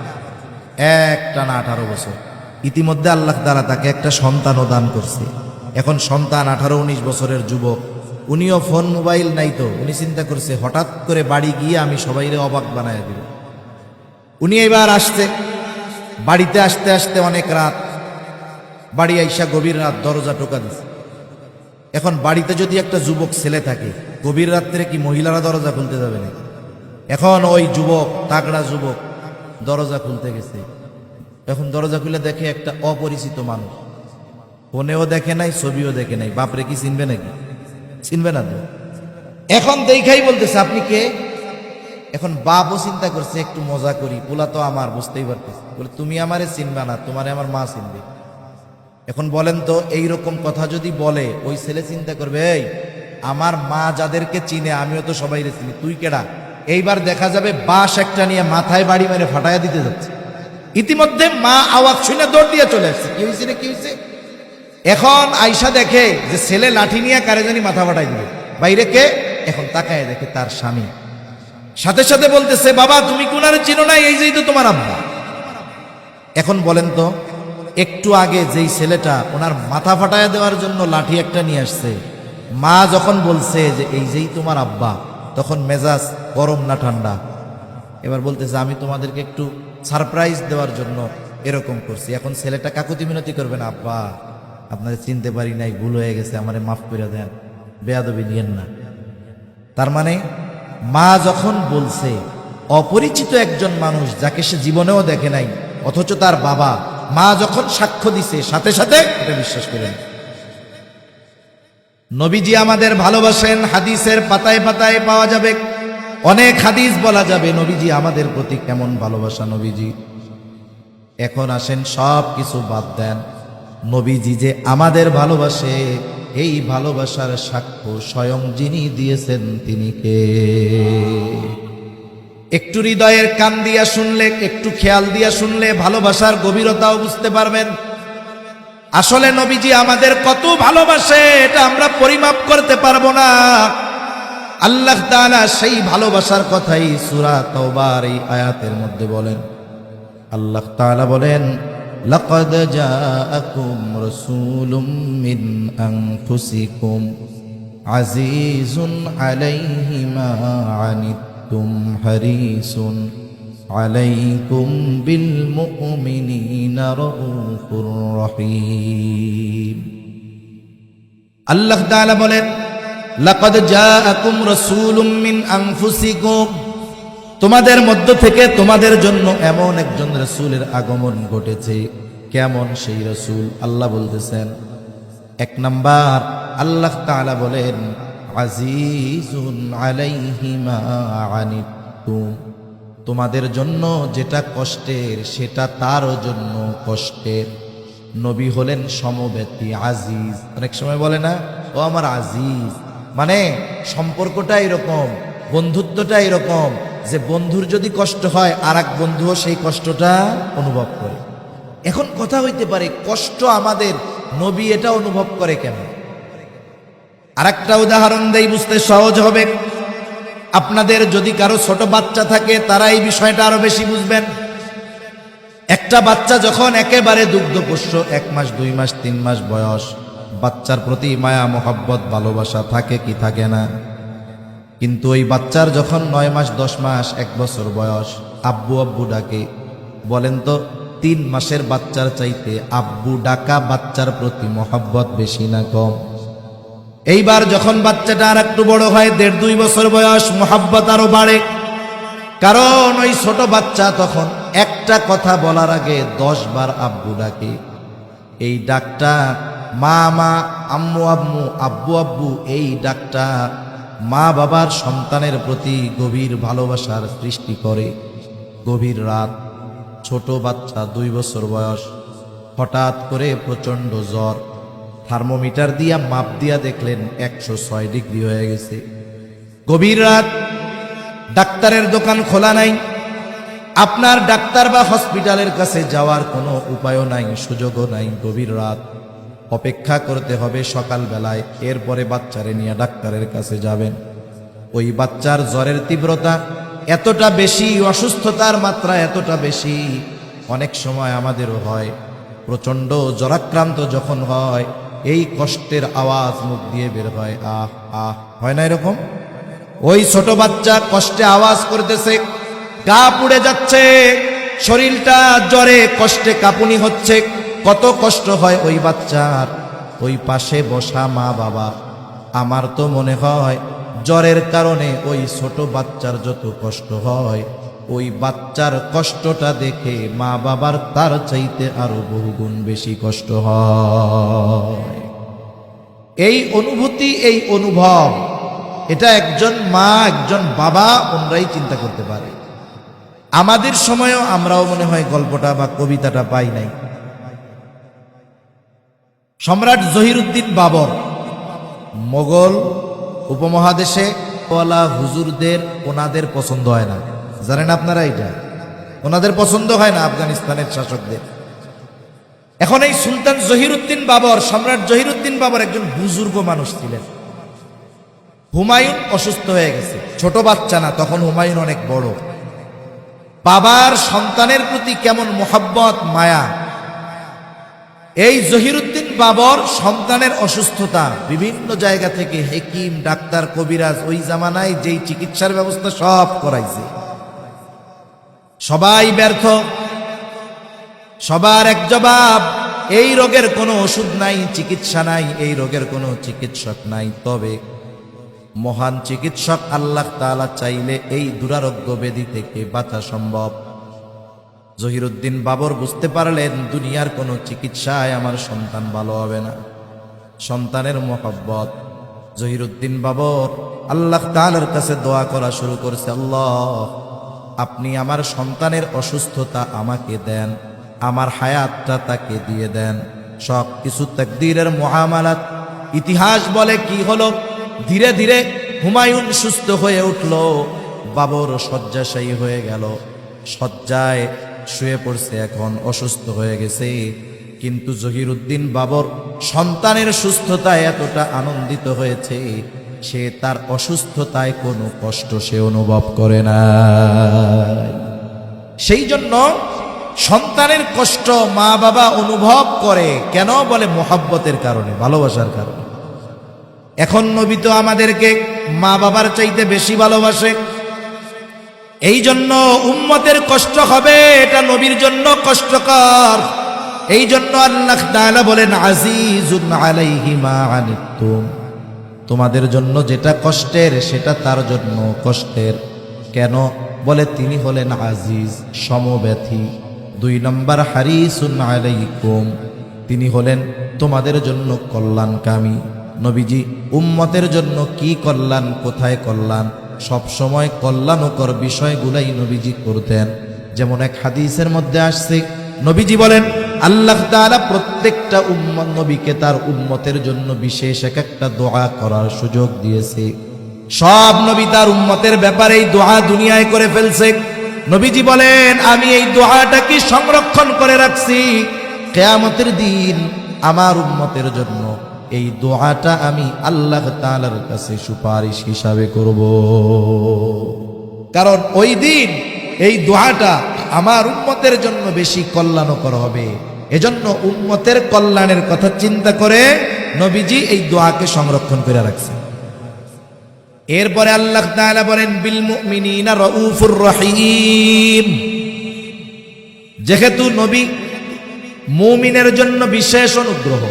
একটানা 18 বছর। ইতিমধ্যে আল্লাহ তাআলা তাকে একটা সন্তানও দান করছে। এখন সন্তান 18-19 বছরের যুবক, উনিও ফোন মোবাইল নাই তো, উনি চিন্তা করছে হঠাৎ করে বাড়ি গিয়ে আমি সবাইরে অবাক বানায় দিব। উনি এবার আসছে, বাড়িতে আসতে আসতে অনেক রাত, বাড়ি আইসা গভীর রাত দরজা টোকা দিছে। এখন বাড়িতে যদি একটা যুবক ছেলে থাকে, গভীর রাত্রে কি মহিলারা দরজা খুলতে যাবে না? এখন ওই যুবক, তাগড়া যুবক, দরজা খুলতে গেছে। এখন দরজা খুলে দেখে একটা অপরিচিত মানুষ, ফোনেও দেখে নাই, ছবিও দেখে নাই। বাপরে কি চিনবে নাকি? চিনবে না তো। এখন দেখাই বলতেছে আপনি কে? এখন বাপও চিন্তা করছে একটু মজা করি, পোলা তো আমার, বুঝতেই পারতেছে, বলে তুমি আমারে চিনবে না, তোমারে আমার মা চিনবে। এখন বলেন তো, এইরকম কথা যদি বলে ওই ছেলে চিন্তা করবে, এই আমার মা যাদেরকে চিনে আমিও তো সবাই চিনি, তুই কেডা? এইবার দেখা যাবে বাঁশ একটা নিয়ে মাথায় বাড়ি মেরে ফাটাইয়া দিতে যাচ্ছে। ইতিমধ্যে মা আওয়াজ শুনে দৌড় দিয়ে চলে আসছে, কি হয়েছে রে, কি হয়েছে? এখন আয়শা দেখে যে ছেলে লাঠি নিয়ে কারে জানি মাথা ফাটাই দিবে, বাইরে কে? এখন তাকায় দেখে তার স্বামী। সাথে সাথে বলতেছে, বাবা তুমি কোনারে চিনো না, এই যেই তো তোমার আব্বা। এখন বলেন তো, একটু আগে যেই ছেলেটা ওনার মাথা ফাটায় দেওয়ার জন্য লাঠি একটা নিয়ে আসছে, মা যখন বলছে যে এই যেই তোমার আব্বা, তখন মেজাজ গরম না ঠান্ডা? এবার বলতেছে আমি তোমাদেরকে একটু সারপ্রাইজ দেওয়ার জন্য এরকম করছি। এখন ছেলেটা কাকুতি মিনতি করবে না, আব্বা আপনাদের চিনতে পারি নাই, ভুল হয়ে গেছে, আমারে মাফ করে দেন, বেয়াদবি নিয়েন না। তার মানে মা যখন বলছে, অপরিচিত একজন মানুষ যাকে সে জীবনেও দেখে নাই, অথচ তার বাবা, মা যখন সাক্ষ্য দিছে সাথে সাথে এটা বিশ্বাস করেন। নবীজি আমাদের ভালোবাসেন, হাদিসের পাতায় পাতায় পাওয়া যাবে, অনেক হাদিস বলা যাবে নবীজি আমাদের প্রতি কেমন ভালোবাসা নবীজি। এখন আসেন সব কিছু বাদ দেন, নবীজি যে আমাদের ভালোবাসে, এই ভালোবাসার সাক্ষ্য স্বয়ং যিনি দিয়েছেন তিনি কে? একটু হৃদয়ের কান দিয়া শুনলে, একটু খেয়াল দিয়া শুনলে ভালোবাসার গভীরতাও বুঝতে পারবেন। আসলে নবীজি আমাদের কত ভালোবাসে এটা আমরা পরিমাপ করতে পারবো না। আল্লাহ তাআলা সেই ভালোবাসার কথাই সূরা তাওবার এই আয়াতের মধ্যে বলেন। আল্লাহ তাআলা বলেন, লাকাদ জাআকুম রাসূলুম মিন আনফুসিকুম আজিজুন আলাইহি মা আনিতুম হারিসুন আলাইকুম বিল মুমিনিনা রাউফুর রহিম। আল্লাহ তাআলা বলেন, লাকাদ জাআকুম রাসূলুম মিন আনফুসিকুম, তোমাদের মধ্য থেকে তোমাদের জন্য এমন একজন রাসূলের আগমন ঘটেছে। কেমন সেই রাসূল? আল্লাহ বলতেছেন, 1 নাম্বার আল্লাহ তাআলা বলেন, আজিজুন আলাইহি মা আনিতুম, তোমাদের জন্য যেটা কষ্টের সেটা তারও জন্য কষ্টের। নবী হলেন সমব্যথী, আজিজ। অনেক সময় বলে না, ও আমার আজিজ, মানে সম্পর্কটা এরকম, বন্ধুত্বটা এরকম যে বন্ধুর যদি কষ্ট হয় আর এক বন্ধুও সেই কষ্টটা অনুভব করে। এখন কথা হইতে পারে কষ্ট আমাদের, নবী এটা অনুভব করে কেন? আরেকটা উদাহরণ দেই, বুঝতে সহজ হবে। আপনাদের যদি কারো ছোট বাচ্চা থাকে, তারা এই বিষয়টা আরো বেশি বুঝবেন। একটা বাচ্চা যখন একেবারে দুগ্ধপোষ্য 1 মাস 2 মাস 3 মাস বয়স, বাচ্চার প্রতি মায়া মোহাব্বত ভালোবাসা থাকে কি থাকে না? কিন্তু ওই বাচ্চার যখন 9 মাস 10 মাস 1 বছর বয়স, আব্বু আব্বু ডাকে। বলেন তো 3 মাসের বাচ্চার চাইতে আব্বু ডাকা বাচ্চার প্রতি মোহাব্বত বেশি না কম? এইবার যখন বাচ্চাটা আর একটু বড় হয়, 1.5-2 বছর বয়স, মোহাব্বত আরো বাড়ে। কারণ ওই ছোট বাচ্চা তখন একটা কথা বলার আগে 10 বার আব্বু ডাকে। এই ডাকটা মা মা, আম্মু আম্মু, আব্বু আব্বু, এই ডাকটা মা বাবার সন্তানের প্রতি গভীর ভালোবাসার সৃষ্টি করে। গভীর রাত, ছোট বাচ্চা 2 বছর বয়স, হঠাৎ করে প্রচন্ড জ্বর, থার্মোমিটার দিয়া মাপ দিয়া দেখলেন 106 ডিগ্রি হয়ে গেছে। গভীর রাত, ডাক্তারের দোকান খোলা নাই, আপনার ডাক্তার বা হসপিটালের কাছে যাওয়ার কোনো উপায়ও নাই, সুযোগও নাই। গভীর রাত, অপেক্ষা করতে হবে সকালবেলায়, এরপরে বাচ্চারে নিয়ে ডাক্তারের কাছে যাবেন। ওই বাচ্চার জ্বরের তীব্রতা এতটা বেশি, অসুস্থতার মাত্রা এতটা বেশি, অনেক সময় আমাদেরও হয়। প্রচন্ড জ্বরাক্রান্ত যখন হয়, এই কষ্টের আওয়াজ মুখ দিয়ে বের হয়, আহ আহ, হয় না এরকম? ওই ছোট বাচ্চা কষ্টে আওয়াজ করতেছে, গা পুড়ে যাচ্ছে, শরীরটা জ্বরে কষ্টে কাঁপুনি হচ্ছে। কত কষ্ট হয় ওই বাচ্চার। ওই পাশে বসা মা বাবা, আমার তো মনে হয় জ্বরের কারণে ওই ছোট বাচ্চার যত কষ্ট হয়, ওই বাচ্চার কষ্টটা দেখে মা বাবার তার চাইতে আরো বহুগুণ বেশি কষ্ট হয়। এই অনুভূতি, এই অনুভব, এটা একজন মা একজন বাবা ওনরাই চিন্তা করতে পারে। আমাদের সময়ও আমরাও মনে হয় গল্পটা বা কবিতাটা পাই নাই। সম্রাট জহিরুদ্দিন বাবর মোগল উপমহাদেশে ওয়ালা হুজুরদের ওনাদের পছন্দ হয় না, জানেন আপনারা? এটা ওনাদের পছন্দ হয় না আফগানিস্তানের শাসকদের। এখন এই সুলতান জহিরুদ্দিন বাবর, সম্রাট জহিরুদ্দিন বাবর একজন বুজুর্গ মানুষ ছিলেন। হুমায়ুন অসুস্থ হয়ে গেছে, ছোট বাচ্চা না, তখন হুমায়ুন অনেক বড়। বাবার সন্তানের প্রতি কেমন মোহাব্বত মায়া। এই জহিরুদ্দিন বাবর সন্তানের অসুস্থতা, বিভিন্ন জায়গা থেকে হেকিম ডাক্তার কবিরাজ, ওই জামানায় যেই চিকিৎসার ব্যবস্থা সব করাইছে, সবাই ব্যর্থ, সবার এক জবাব, এই রোগের কোনো ওষুধ নাই, চিকিৎসা নাই, এই রোগের কোনো চিকিৎসক নাই। তবে মহান চিকিৎসক আল্লাহ তাআলা চাইলে এই দুরারোগ্য ব্যাধি থেকে বাঁচা সম্ভব। জহিরুদ্দিন বাবর বুঝতে পারলেন দুনিয়ার কোনো চিকিৎসায় আমার সন্তান ভালো হবে না। সন্তানের মোহাব্বত, জহিরুদ্দিন বাবর আল্লাহ তাআলার কাছে দোয়া করা শুরু করেছে, আল্লাহ আপনি আমার সন্তানের অসুস্থতা আমাকে দেন, আমার হায়াতটা তাকে দিয়ে দেন। সব কিছু তাকদীরের মুআমালাত। ইতিহাস বলে কি হলো, ধীরে ধীরে হুমায়ুন সুস্থ হয়ে উঠল, বাবর শয্যাশায়ী হয়ে গেল, শয্যায় শুয়ে পড়ছে, এখন অসুস্থ হয়ে গেছে। কিন্তু জহিরুদ্দিন বাবর সন্তানের সুস্থতায় এতটা আনন্দিত হয়েছে, সে তার অসুস্থতায় কোনো কষ্ট সে অনুভব করে না। সেই জন্য সন্তানের কষ্ট মা বাবা অনুভব করে কেন? বলে মোহাব্বতের কারণে, ভালোবাসার কারণে। এখন নবী তো আমাদেরকে মা বাবার চাইতে বেশি ভালোবাসে, এই জন্য উম্মতের কষ্ট হবে, এটা নবীর জন্য কষ্টকর। এই জন্য আল্লাহ তাআলা বলেন, আজিজুন আলাইহি মা আনিতুম, তোমাদের জন্য যেটা কষ্টের সেটা তার জন্য কষ্টের। কেন? বলে তিনি হলেন আজিজ, সমব্যথী। 2 নম্বর হারিসুন আলাইকুম, তিনি হলেন তোমাদের জন্য কল্যাণকামী। নবীজি উম্মতের জন্য কি কল্যাণ, কোথায় কল্যাণ, সব সময় কল্যাণকর বিষয়গুলাই নবীজি করতেন। যেমন এক হাদিসের মধ্যে আসছে, নবীজি বলেন আল্লাহ তাআলা প্রত্যেকটা উম্মত নবীকে তার উম্মতের জন্য বিশেষ একটা দোয়া করার সুযোগ দিয়েছে। সব নবী তার উম্মতের ব্যাপারে এই দোয়া দুনিয়ায় করে ফেলছে। নবীজি বলেন আমি এই দোয়াটা কি সংরক্ষণ করে রাখছি, কিয়ামতের দিন আমার উম্মতের জন্য এই দোয়াটা আমি আল্লাহ তাআলার কাছে সুপারিশ হিসাবে করব। কারণ ওই দিন এই দোয়াটা আমার উম্মতের জন্য বেশি কল্যাণকর হবে। এজন্য উম্মতের কল্যাণের কথা চিন্তা করে নবীজি এই দোয়াকে সংরক্ষণ করে রাখছেন। এরপরে আল্লাহ তাআলা বলেন বিল মুমিনিনা রাউফুর রহিম। যেহেতু নবী মুমিনের জন্য বিশেষ অনুগ্রহ,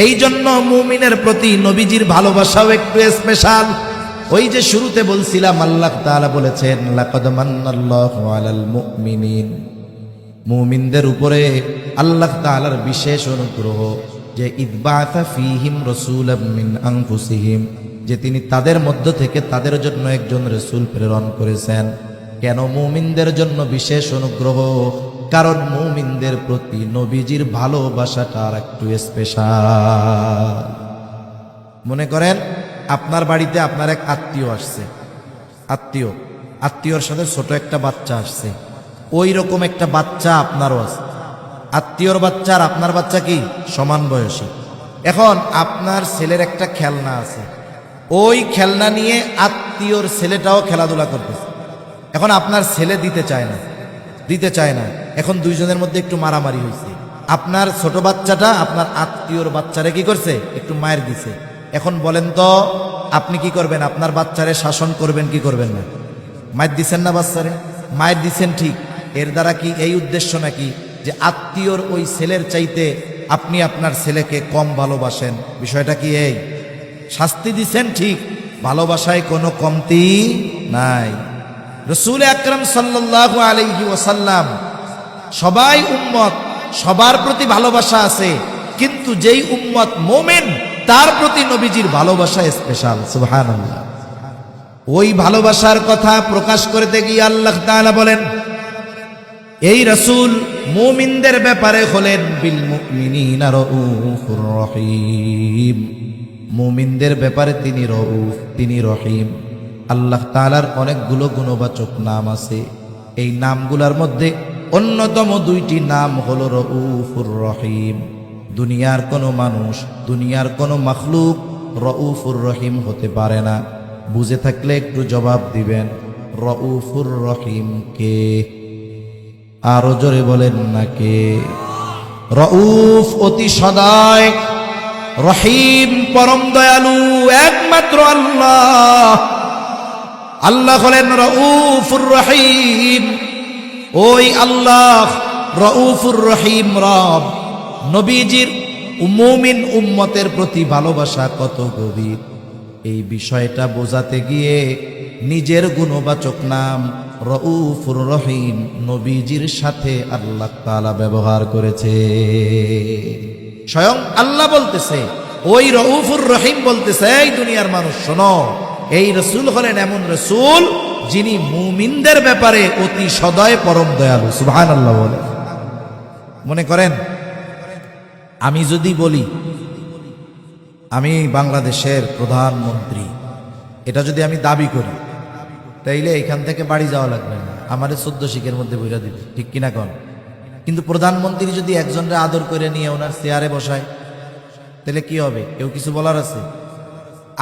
এই জন্য মুমিনের প্রতি নবীজির ভালোবাসাও একটু স্পেশাল। ওই যে শুরুতে বলছিলাম আল্লাহ তাআলা বলেছেন লাকাদ মান্নাল্লাহু আলাল মুমিনিন, মুমিনদের উপরে আল্লাহ তাআলার বিশেষ অনুগ্রহ যে ইদবাতা ফীহিম রাসূলাম মিন আনফুসিহিম, যে তিনি তাদের মধ্য থেকে তাদের জন্য একজন রাসূল প্রেরণ করেছেন। কেন মুমিনদের জন্য বিশেষ অনুগ্রহ? কারণ মুমিনদের প্রতি নবীজির ভালোবাসাটা আর একটু স্পেশাল। মনে করেন আপনার বাড়িতে আপনার এক আত্মীয় আসছে, আত্মীয়র সাথে ছোট একটা বাচ্চা আসছে, ওই রকম একটা বাচ্চা আপনারও আছে। আত্মীয়র বাচ্চা আর আপনার বাচ্চা কি সমান বয়সী। এখন আপনার ছেলের একটা খেলনা আছে, ওই খেলনা নিয়ে আত্মীয়র ছেলেটাও খেলাধুলা করতেছে। এখন আপনার ছেলে দিতে চায় না, এখন দুইজনের মধ্যে একটু মারামারি হয়েছে। আপনার ছোট বাচ্চাটা আপনার আত্মীয়র বাচ্চারে কি করছে, একটু মায়ের দিছে। এখন বলেন তো আপনি কি করবেন? আপনার বাচ্চারে শাসন করবেন কি করবেন না? মায়ের দিছেন না বাচ্চারে? মায়ের দিছেন ঠিক, এর দ্বারা কি এই উদ্দেশ্য নাকি যে আত্মীয়র ওই ছেলের চাইতে আপনি আপনার ছেলেকে কম ভালোবাসেন? বিষয়টা কি এই? শাস্তি দিছেন ঠিক, ভালোবাসায় কোনো কমতি নাই। রাসূল আকরাম সাল্লাল্লাহু আলাইহি ওয়াসাল্লাম, সবাই উম্মত, সবার প্রতি ভালোবাসা আছে, কিন্তু যেই উম্মত মুমিন তার প্রতি নবীজির ভালোবাসা স্পেশাল। সুবহানাল্লাহ। ওই ভালোবাসার কথা প্রকাশ করতে গিয়ে আল্লাহ তাআলা বলেন এই রাসূল মুমিনদের ব্যাপারে হলেন বিল মুমিনিনা রাউফুর রহিম, মুমিনদের ব্যাপারে তিনি রউফ, তিনি রহিম। আল্লাহ তাআলার অনেকগুলো গুণবাচক নাম আছে, এই নামগুলোর মধ্যে অন্যতম দুইটি নাম হলো রউফুর রহিম। দুনিয়ার কোনো মানুষ, দুনিয়ার কোনো মাখলুক রউফুর রহিম হতে পারে না। বুঝে থাকলে একটু জবাব দিবেন, রউফুর রহিম কে? আরো জোরে বলেন না কে? রউফ অতি সদয়, রহিম পরম দয়ালু একমাত্র আল্লাহ। আল্লাহ হলেন রউফুর রহিম। ওই আল্লাহ রউফুর রহিম রব। নবীজির মুমিন উম্মতের প্রতি ভালোবাসা কত গভীর, এই বিষয়টা বোঝাতে গিয়ে নিজের গুণবাচক নাম রউফুর রহিম নবীজির সাথে আল্লাহ তাআলা ব্যবহার করেছে। স্বয়ং আল্লাহ বলতেছে, ওই রউফুর রহিম বলতেছে, এই দুনিয়ার মানুষ শোনো, এই রাসূল হলেন এমন রাসূল যিনি মুমিনদের ব্যাপারে অতি সদয় পরম দয়ালু। সুবহানাল্লাহ বলে। মনে করেন আমি যদি বলি আমি বাংলাদেশের প্রধানমন্ত্রী, এটা যদি আমি দাবি করি, তাইলে এখান থেকে বাড়ি যাওয়া লাগবে না, আমাদের 14 শিখের মধ্যে বইরা দিবে, ঠিক কিনা কন? কিন্তু প্রধানমন্ত্রী যদি একজনরে আদর করে নিয়ে ওনার চেয়ারে বসায়, তাহলে কি হবে? কেউ কিছু বলার আছে?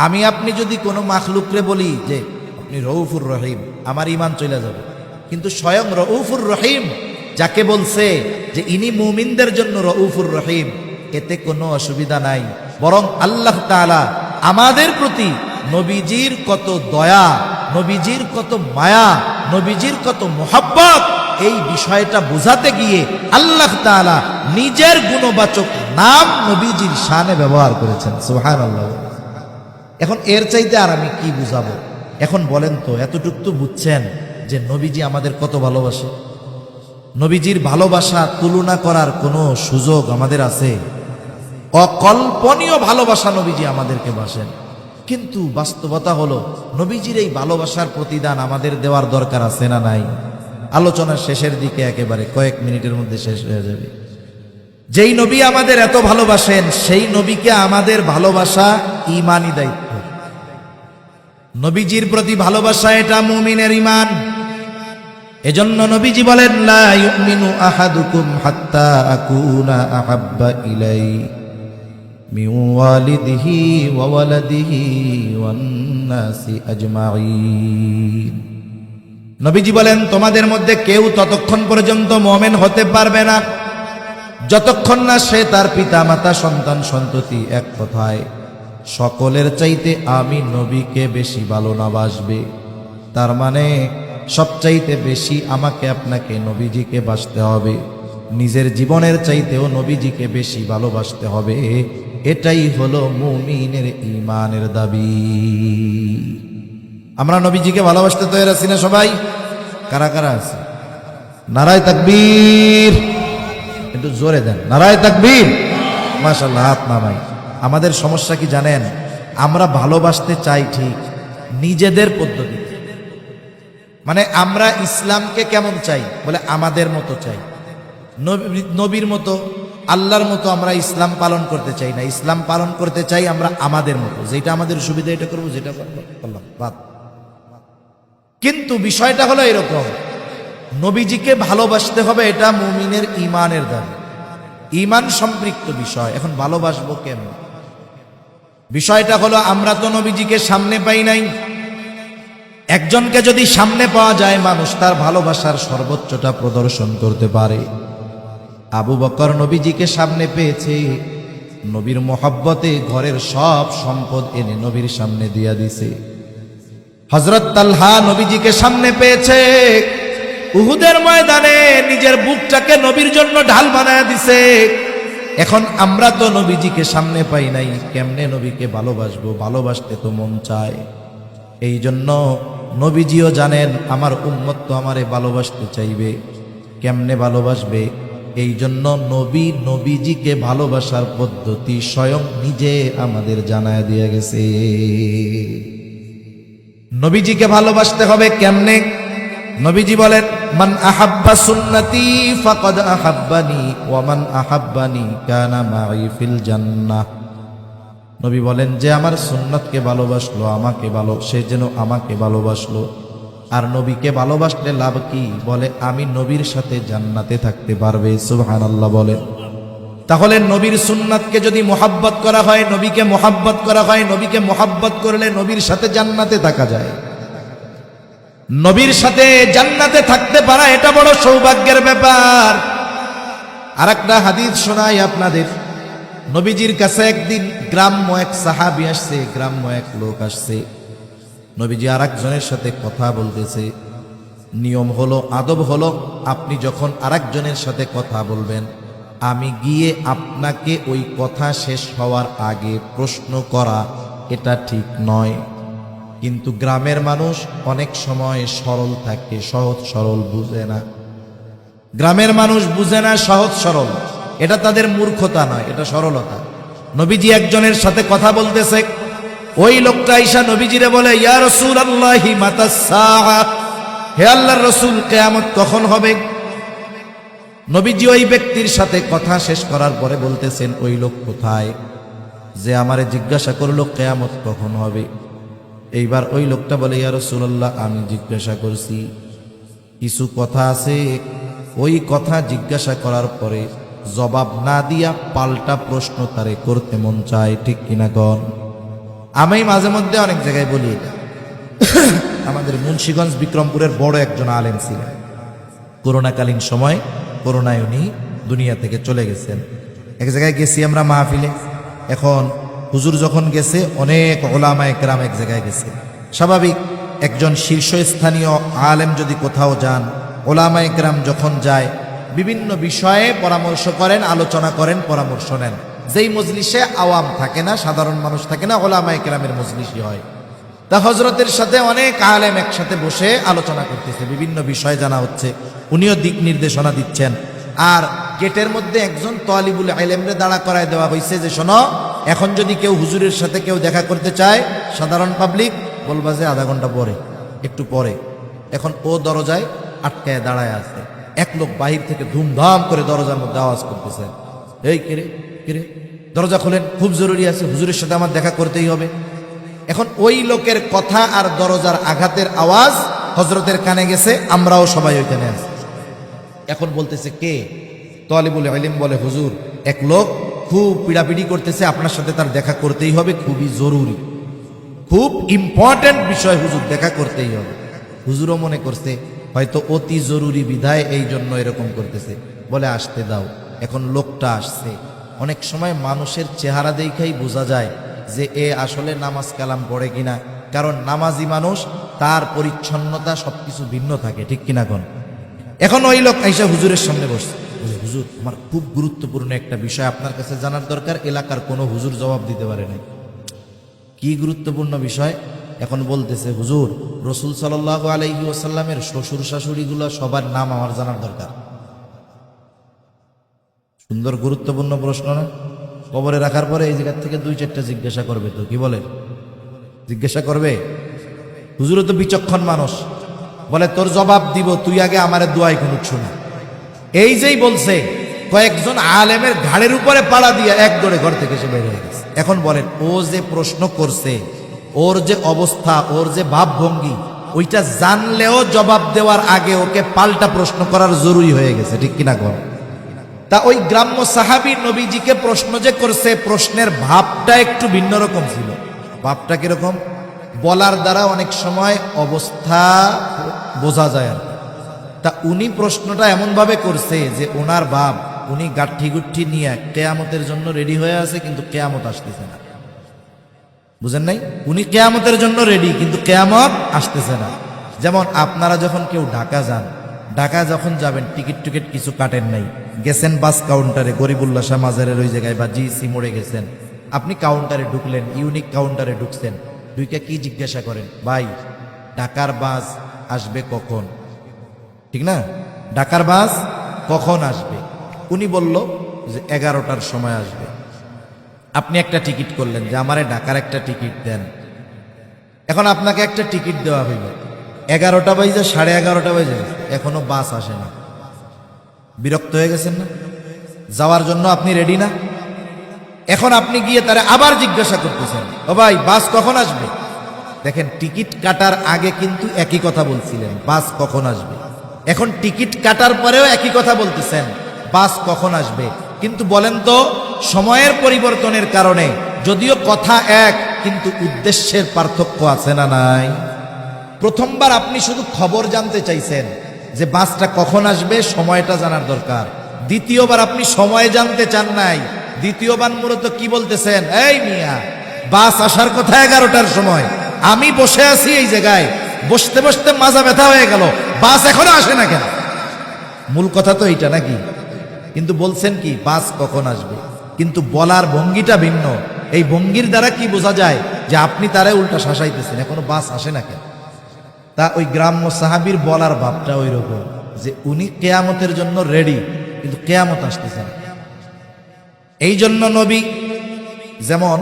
আমি আপনি যদি কোনো মাখলুকরে বলি যে আপনি রউফুর রহিম, আমার ঈমান চলে যাবে। কিন্তু স্বয়ং রউফুর রহিম যাকে বলছে যে ইনি মুমিনদের জন্য রউফুর রহিম, এতে কোনো অসুবিধা নাই। বরং আল্লাহ তাআলা আমাদের প্রতি নবীজির কত দয়া, নবীজির কত মায়া, নবীজির কত মোহাব্বত, এই বিষয়টা বোঝাতে গিয়ে আল্লাহ তাআলা নিজের গুণবাচক নাম নবীজির শানে ব্যবহার করেছেন। সুবহানাল্লাহ। এখন এর চাইতে আর আমি কি বুঝাবো? এখন বলেন তো, এতটুকু তো বুঝছেন যে নবীজি আমাদের কত ভালোবাসে। নবীজির ভালোবাসা তুলনা করার কোনো সুযোগ আমাদের আছে? অকল্পনীয় ভালোবাসা নবীজি আমাদেরকে বাসেন। কিন্তু বাস্তবতা হলো নবীজির এই ভালোবাসার প্রতিদান আমাদের দেওয়ার দরকার আছে না নাই? আলোচনার শেষের দিকে, একেবারে কয়েক মিনিটের মধ্যে শেষ হয়ে যাবে। যেই নবী আমাদের এত ভালোবাসেন, সেই নবীকে আমাদের ভালোবাসা ঈমানি দায়িত্ব। নবীজির প্রতি ভালোবাসা এটা মুমিনের ঈমান। এজন্য নবীজি বলেন লা ইউমিনু আহাদুকুম হাত্তা আকুনা আহাব্বা ইলাইহি মিন ওয়ালিদিহি ওয়া ওয়ালাদিহি ওয়ান নাসি আজমাইন। নবীজি বলেন, তোমাদের মধ্যে কেউ ততক্ষণ পর্যন্ত মুমিন হতে পারবে না যতক্ষণ না সে তার পিতা মাতা সন্তান সন্ততি এক কথায় সকলের চাইতে আমি নবীকে বেশি ভালো না বাসবে। তার মানে সবচাইতে বেশি আমাকে আপনাকে নবীজিকে বাসতে হবে, নিজের জীবনের চাইতেও নবীজিকে বেশি ভালোবাসতে হবে। এটাই হলো মুমিনের ঈমানের দাবি। আমরা নবীজিকে ভালোবাসতে তৈরি আছি না সবাই? কারা কারা আছে? নারায়ে তাকবীর, একটু জোরে দেন, নারায়ে তাকবীর। মাশাআল্লাহ, হাত নামাই। আমাদের সমস্যা কি জানেন? আমরা ভালোবাসতে চাই ঠিক নিজেদের পদ্ধতিতে। মানে আমরা ইসলামকে কেমন চাই? বলে আমাদের মতো চাই, নবীর মতো, আল্লাহর মতো আমরা ইসলাম পালন করতে চাই না। ইসলাম পালন করতে চাই আমরা আমাদের মতো, যেটা আমাদের সুবিধা এটা করবো, যেটা করলাম বাদ। কিন্তু বিষয়টা হলো এরকম, নবীজিকে ভালোবাসতে হবে, এটা মুমিনের ঈমানের দাবি, ঈমান সম্পৃক্ত বিষয়। এখন ভালোবাসবো কেমন? বিষয়টা হলো, আমরা তো নবীজিকে সামনে পাই নাই। একজনকে যদি সামনে পাওয়া যায়, মানুষ তার ভালোবাসার সর্বোচ্চটা প্রদর্শন করতে পারে। আবু বকর নবীজিকে সামনে পেয়েছে, নবীর মোহাব্বতে ঘরের সব সম্পদ এনে নবীর সামনে দিয়া দিছে। হযরত তালহা নবীজিকে সামনে পেয়েছে, উহুদের ময়দানে নিজের বুকটাকে নবীর জন্য ঢাল বানায় দিছে। এখন আমরা তো নবীজিকে সামনে পাই নাই, কেমনে নবীকে ভালোবাসবো? ভালোবাসতে তো মন চায়। এই জন্য নবীজিও জানেন আমার উম্মত তো আমারে ভালোবাসতে চাইবে, কেমনে ভালোবাসবে? এই জন্য নবীজিকে ভালোবাসার পদ্ধতি স্বয়ং নিজে আমাদের জানায় দিয়ে গেছে। নবীজিকে ভালোবাসতে হবে কেমনে? নবীজি বলেন, মান আহাব্বা সুন্নতি ফাকাদ আহাব্বানি ওয়া মান আহাব্বানি কানা মাই ফিল জান্নাহ। নবী বলেন, যে আমার সুন্নতকে ভালোবাসলো, সে যেন আমাকে ভালোবাসলো। আর নবীকে ভালোবাসলে লাভ কি? বলে আমি নবীর সাথে জান্নাতে থাকতে পারবে। সুবহানাল্লাহ বলেন। তাহলে নবীর সুন্নাতকে যদি মোহাব্বত করা হয়, নবীকে মোহাব্বত করা হয়, নবীকে মোহাব্বত করলে নবীর সাথে জান্নাতে থাকা যায়। নবীর সাথে জান্নাতে থাকতে পারা এটা বড় সৌভাগ্যের ব্যাপার। আরেকটা হাদিস শোনাই আপনাদের। নবীজির কাছে একদিন গ্রাম্য এক সাহাবী আসছে, গ্রাম্য এক লোক আসছে। নবীজি আরেকজনের সাথে কথা বলতেছে। নিয়ম হলো, আদব হলো, আপনি যখন আরেকজনের সাথে কথা বলবেন, আমি গিয়ে আপনাকে ওই কথা শেষ হওয়ার আগে প্রশ্ন করা এটা ঠিক নয়। কিন্তু গ্রামের মানুষ অনেক সময় সরল থাকে, সহজ সরল বুঝে না। গ্রামের মানুষ বুঝে না সহজ সরল, এটা তাদের মূর্খতা নয়, এটা সরলতা। নবীজি একজনের সাথে কথা বলতেছে, ওই লোকটা আইসা নবীজিরে বলে, ইয়া রাসূলুল্লাহি মাতাস সাআ, হে আল্লাহর রাসূল, কিয়ামত কখন হবে? নবীজি ওই ব্যক্তির সাথে কথা শেষ করার পরে বলতেছেন, ওই লোক কোথায় যে আমারে জিজ্ঞাসা করলো কিয়ামত কখন হবে? এইবার ওই লোকটা বলে, ইয়া রাসূলুল্লাহ, আমি জিজ্ঞাসা করছি। কিছু কথা আছে, ওই কথা জিজ্ঞাসা করার পরে জবাব না দিয়া পাল্টা প্রশ্ন তারে করতে মন চায়, ঠিক কিনা গণ? আমি মাঝে মধ্যে অনেক জায়গায় বলি এটা। আমাদের মুন্সিগঞ্জ বিক্রমপুরের বড় একজন আলেম ছিলেন। করোনাকালীন সময়, করোনায় উনি দুনিয়া থেকে চলে গেছেন। এক জায়গায় গেছি আমরা মাহফিলে। এখন হুজুর যখন গেছে, অনেক ওলামায়ে কেরাম এক জায়গায় গেছে। স্বাভাবিক, একজন শীর্ষস্থানীয় আলেম যদি কোথাও যান, ওলামায়ে কেরাম যখন যায়, বিভিন্ন বিষয়ে পরামর্শ করেন, আলোচনা করেন, পরামর্শ নেন। যেই মজলিসে আওয়াম থাকে না, সাধারণ মানুষ থাকে না, ওলামায়ে কেরামের মজলিসই হয়। তা হযরতের সাথে অনেক আলেম একসাথে বসে আলোচনা করতেছে, বিভিন্ন বিষয় জানা হচ্ছে, উনিও দিক নির্দেশনা দিচ্ছেন। আর গেটের মধ্যে একজন তালিবুল ইলমরে দাঁড়া করায় দেওয়া হয়েছে যে, শোনো, এখন যদি কেউ হুজুরের সাথে কেউ দেখা করতে চায়, সাধারণ পাবলিক, বলবা যে আধা ঘন্টা পরে, একটু পরে। এখন ও দরজায় আটকায় দাঁড়ায় আছে। এক লোক বাহির থেকে ধুমধাম করে দরজার মধ্যে আওয়াজ করতেছে, এই কিরে কিরে, দরজা খোলেন, খুব জরুরি আছে, হুজুরের সাথে আমার দেখা করতেই হবে। এখন ওই লোকের কথা আর দরজার আঘাতের আওয়াজ হযরতের কানে গেছে, আমরাও সবাই ওইখানে আছি। এখন বলতেছে, কে? তালিবুল ইলম বলে, হুজুর, এক লোক খুব পিড়াপিড়ি করতেছে, আপনার সাথে তার দেখা করতেই হবে, খুবই জরুরি, খুব ইম্পর্টেন্ট বিষয় হুজুর, দেখা করতেই হবে। হুজুরও মনে করছে হয়তো অতি জরুরি বিধায় এই জন্য এরকম করতেছে, বলে আসতে দাও। এখন লোকটা আসছে। অনেক সময় মানুষের চেহারা দেখাই বোঝা যায় যে এ আসলে নামাজ কালাম পড়ে কিনা, কারণ নামাজি মানুষ তার পরিচ্ছন্নতা সবকিছু ভিন্ন থাকে, ঠিক কিনা কোন। এখন ওই লোক আইসা হুজুরের সামনে বসছে, হুজুর আমার খুব গুরুত্বপূর্ণ একটা বিষয় আপনার কাছে জানার দরকার, এলাকার কোনো হুজুর জবাব দিতে পারে নাই। কি গুরুত্বপূর্ণ বিষয়? এখন বলতেছে, হুজুর রসুল সাল্লাল্লাহু আলাইহি ওয়াসাল্লামের শ্বশুর শাশুড়িগুলো সবার নাম আমার জানার দরকার। সুন্দর গুরুত্বপূর্ণ প্রশ্ন না? কবরে রাখার পরে এই জায়গা থেকে 2-4টা জিজ্ঞাসা করবে, তো কি বলে জিজ্ঞাসা করবে? হুজুরও তো বিচক্ষণ মানুষ, বলে তোর জবাব দিব, তুই আগে আমারে দোয়াই কোন শুনি। এই যেই বলছে, কয়েকজন আলেমের ঘাড়ের উপরে পাড়া দিয়ে এক দৌড়ে ঘর থেকে সে বের হয়ে গেছে। এখন বলেন, ও যে প্রশ্ন করছে, ওর যে অবস্থা, ওর যে ভাবভঙ্গি, ওইটা জানলেও জবাব দেওয়ার আগে ওকে পাল্টা প্রশ্ন করার জরুরি হয়ে গেছে, ঠিক কিনা কোন। তা ওই গ্রাম্য সাহাবী নবীজিকে প্রশ্ন যে করছে, প্রশ্নের ভাবটা একটু ভিন্ন রকম ছিল। ভাবটা কিরকম? বলার দ্বারা অনেক সময় অবস্থা বোঝা যায় আর। তা উনি প্রশ্নটা এমনভাবে করছে যে ওনার বাপ, উনি গাঠি গুঠি নিয়ে কেয়ামতের জন্য রেডি হয়ে আছে, কিন্তু কেয়ামত আসতেছে না। বুঝেন নাই? উনি কেয়ামতের জন্য রেডি, কিন্তু কেয়ামত আসতেছে না। যেমন আপনারা যখন কেউ ঢাকা যান, ঢাকা যখন যাবেন টিকিট কিছু কাটেন নাই, গেছেন বাস কাউন্টারে, গরিবুল্লাহ শাহ মাজারের ওই জায়গায় বা জিসি মোড়ে গেছেন, আপনি কাউন্টারে ঢুকলেন, ইউনিক কাউন্টারে ঢুকছেন, ঢুকে কি জিজ্ঞাসা করেন? ভাই ঢাকার বাস আসবে কখন? ঠিক না? ঢাকার বাস কখন আসবে? উনি বলল যে 11টার সময় আসবে। আপনি একটা টিকিট করলেন যে আমারে ঢাকার একটা টিকিট দেন। এখন আপনাকে একটা টিকিট দেওয়া হইল, 11টা বাজে, 11:30 বাজে, এখনো বাস আসে না। বিরক্ত হয়ে গেছেন না? যাওয়ার জন্য আপনি রেডি না? এখন আপনি গিয়ে তারা আবার জিজ্ঞাসা করতেছেন, ও ভাই বাস কখন আসবে? দেখেন, টিকিট কাটার আগে কিন্তু একই কথা বলছিলেন, বাস কখন আসবে। এখন টিকিট কাটার পরেও একই কথা বলতেছেন, বাস কখন আসবে। কিন্তু বলেন তো, সময়ের পরিবর্তনের কারণে যদিও কথা এক, কিন্তু উদ্দেশ্যের পার্থক্য আছে না নাই? প্রথমবার আপনি শুধু খবর জানতে চাইছেন যে বাসটা কখন আসবে, সময়টা জানার দরকার। দ্বিতীয়বার আপনি সময় জানতে চান নাই, দ্বিতীয়বার মূলত কি বলতেছেন, এই মিয়া বাস আসার কথা 11টার সময়, আমি বসে আছি এই জায়গায়, বসতে বসতে মাজা ব্যথা হয়ে গেল, বাস এখনো আসে না কেন? মূল কথা তো এইটা নাকি? কিন্তু বলছেন কি বাস কখন আসবে, কিন্তু বলার ভঙ্গিটা ভিন্ন। এই ভঙ্গির দ্বারা কি বোঝা যায় যে আপনি তারে উল্টা শাসাইতেছেন, এখনো বাস আসে না কেন। তা ওই গ্রাম্য সাহাবীর বলার ভাবটা ওই রকম যে উনি কেয়ামতের জন্য রেডি, কিন্তু কেয়ামত আসতেছে না। এই জন্য নবী, যেমন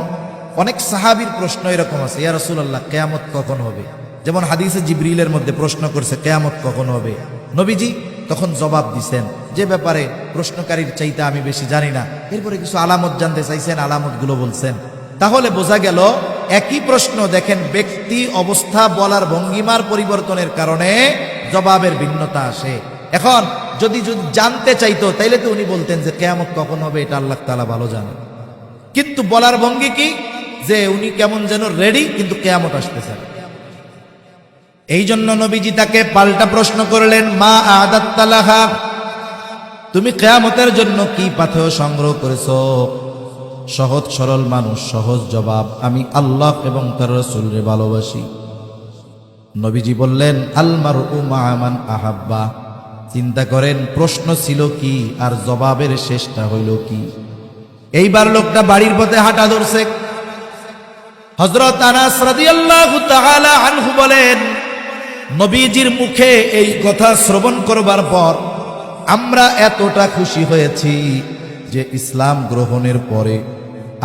অনেক সাহাবীর প্রশ্ন এরকম আছে, ইয়া রাসূলুল্লাহ কেয়ামত কখন হবে? যেমন হাদিসে জিবরিলের মধ্যে প্রশ্ন করছে কেয়ামত কখন হবে, নবীজি তখন জবাব দিছেন যে ব্যাপারে প্রশ্নকারীর চাইতে আমি বেশি জানি না। এরপরে কিছু আলামত জানতে চাইছেন, আলামতগুলো বলছেন। তাহলে বোঝা গেল একই প্রশ্ন, দেখেন ব্যক্তি, অবস্থা, বলার ভঙ্গিমার পরিবর্তনের কারণে জবাবের ভিন্নতা আসে। এখন যদি জানতে চাইতো তাইলে তো উনি বলতেন যে কেয়ামত কখন হবে, এটা আল্লাহ তাআলা ভালো জানেন। কিন্তু বলার ভঙ্গি কি, যে উনি কেমন যেন রেডি, কিন্তু কেয়ামত আসতেছে না। এই জন্য নবীজি তাকে পাল্টা প্রশ্ন করলেন, মা আদাত্তা লাহা, তুমি কিয়ামতের জন্য কি পাথেয় সংগ্রহ করেছো? সহজ সরল মানুষ, সহজ জবাব, আমি আল্লাহ এবং তার রাসূলকে ভালোবাসি। নবীজি বললেন, আল মারউ মা মান আহাব্বা। চিন্তা করেন, প্রশ্ন ছিল কি আর জবাবের শেষটা হইল কি। এইবার লোকটা বাড়ির পথে হাঁটা ধরছে। হযরত আনাস রাদিয়াল্লাহু তাআলা আনহু বলেন, নবীজির মুখে এই কথা শ্রবণ করবার পর আমরা এতটা খুশি হয়েছি যে ইসলাম গ্রহণের পরে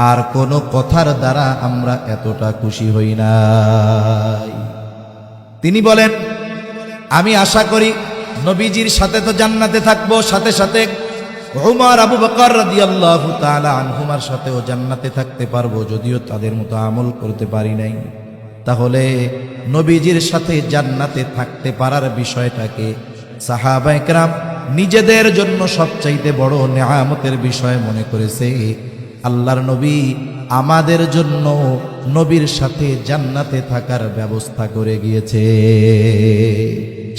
আর কোনো কথার দ্বারা আমরা এতটা খুশি হই নাই। তিনি বলেন, আমি আশা করি নবীজির সাথে তো জান্নাতে থাকবো, সাথে সাথে উমর, আবু বকর রাদিয়াল্লাহু তাআলা আনহুমার সাথেও জান্নাতে থাকতে পারবো, যদিও তাদের মতো আমল করতে পারি নাই। তাহলে নবীজির সাথে জান্নাতে থাকতে পারার বিষয়টাকে সাহাবায়ে কেরাম নিজেদের জন্য সবচাইতে বড় নেয়ামতের বিষয় মনে করেছে। আল্লাহর নবী আমাদের জন্য নবীর সাথে জান্নাতে থাকার ব্যবস্থা করে গিয়েছে।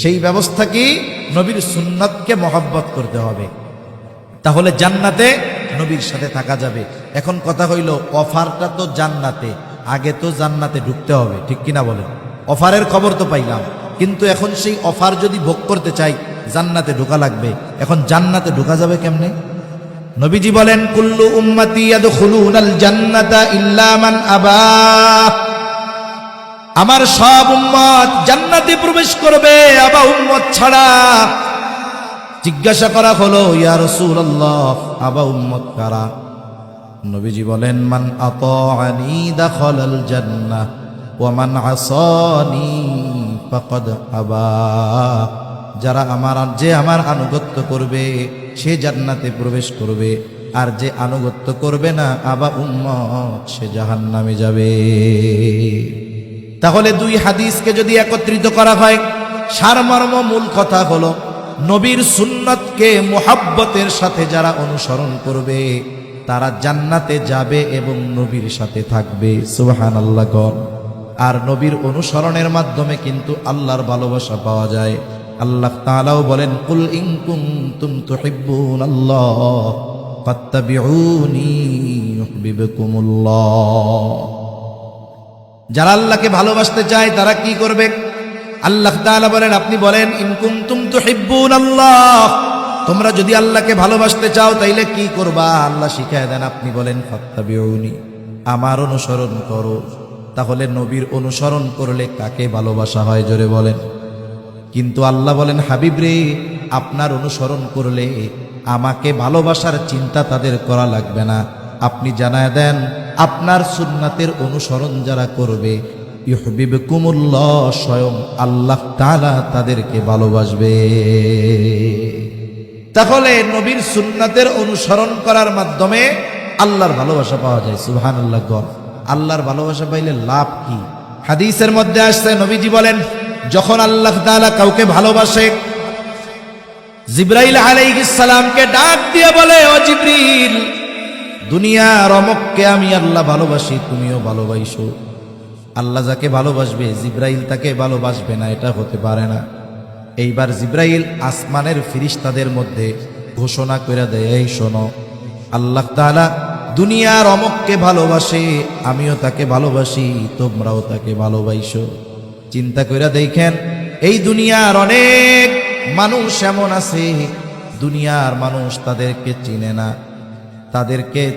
সেই ব্যবস্থা কি? নবীর সুন্নাতকে মহব্বত করতে হবে, তাহলে জান্নাতে নবীর সাথে থাকা যাবে। এখন কথা হইল, অফারটা তো জান্নাতে, আগে তো জান্নাতে ঢুকতে হবে, ঠিক কিনা বলেন? অফারের খবর তো পাইলাম, কিন্তু এখন সেই অফার যদি ভোগ করতে চাই জান্নাতে ঢোকা লাগবে। এখন জান্নাতে ঢোকা যাবে কেমনে? নবীজি বলেন, কুল্লু উম্মতি ইয়াদখুলুনাল জান্নাতা ইল্লা মান আবা, আমার সব উম্মত জান্নাতে প্রবেশ করবে, আবা উম্মত ছাড়া। জিজ্ঞাসা করা হলো, ইয়া রাসূলুল্লাহ, আবা উম্মত কারা? নবীজি বলেন, মান আতাআনি দাখালাল জান্নাহ ওয়া মান আসানি ফাকাদ আবা, যারা আমার আনুগত্য করবে সে জান্নাতে প্রবেশ করবে, আর যে আনুগত্য করবে না, আবা উম্মত, সে জাহান্নামে যাবে। তাহলে দুই হাদিসকে যদি একত্রিত করা হয়, সারমর্ম মূল কথা হলো, নবীর সুন্নতকে মুহাব্বতের সাথে যারা অনুসরণ করবে তারা জান্নাতে যাবে এবং নবীর সাথে থাকবে। সুবহানাল্লাহ। আর নবীর অনুসরণের মাধ্যমে কিন্তু আল্লাহর ভালোবাসা পাওয়া যায়। আল্লাহ তাআলাও বলেন, কুল ইন কুনতুম তুহিব্বুনাল্লাহ ফাত্তাবিউনি ইউহিব্বুকুমুল্লাহ। যারা আল্লাহকে ভালোবাসতে চায় তারা কি করবে? আল্লাহ তাআলা বলেন, আপনি বলেন, ইন কুনতুম তুহিব্বুনাল্লাহ, তোমরা যদি আল্লাহকে ভালোবাসতে চাও তাইলে কি করবা? আল্লাহ শিখায় দেন, আপনি বলেন ফাত্তাবিউনি, আমার অনুসরণ করো। তাহলে নবীর অনুসরণ করলে কাকে ভালোবাসা হয়? জোরে বলেন। কিন্তু আল্লাহ বলেন, হাবিব রে, আপনার অনুসরণ করলে আমাকে ভালোবাসার চিন্তা তাদের করা লাগবে না। আপনি জানায় দেন, আপনার সুন্নাতের অনুসরণ যারা করবে, ইউহিব্বুকুমুল্লাহ, স্বয়ং আল্লাহ তাআলা তাদেরকে ভালোবাসবে। তাহলে নবীর সুন্নাতের অনুসরণ করার মাধ্যমে আল্লাহর ভালোবাসা পাওয়া যায়। সুবহানাল্লাহ। আল্লাহর ভালোবাসা পাইলে লাভ কি? হাদিসের মধ্যে আসছে, নবীজি বলেন, যখন আল্লাহ তাআলা কাউকে ভালোবাসে, জিবরাইল আলাইহিস সালামকে ডাক দিয়ে বলে, ও জিবরিল, দুনিয়ার অমুককে আমি আল্লাহ ভালোবাসি, তুমিও ভালোবাসো। আল্লাহ যাকে ভালোবাসবে জিবরাইল তাকে ভালোবাসবে না, এটা হতে পারে না। এইবার জিবরাইল আসমানের ফেরেশতাদের মধ্যে ঘোষণা করে দেয়, এই শোনো, আল্লাহ তাআলা দুনিয়ার অমুককে ভালোবাসে, আমিও তাকে ভালোবাসি, তোমরাও তাকে ভালোবাসো। চিন্তা করে দেখেন, এই দুনিয়ার অনেক মানুষ এমন আছে, দুনিয়ার মানুষ তাদেরকে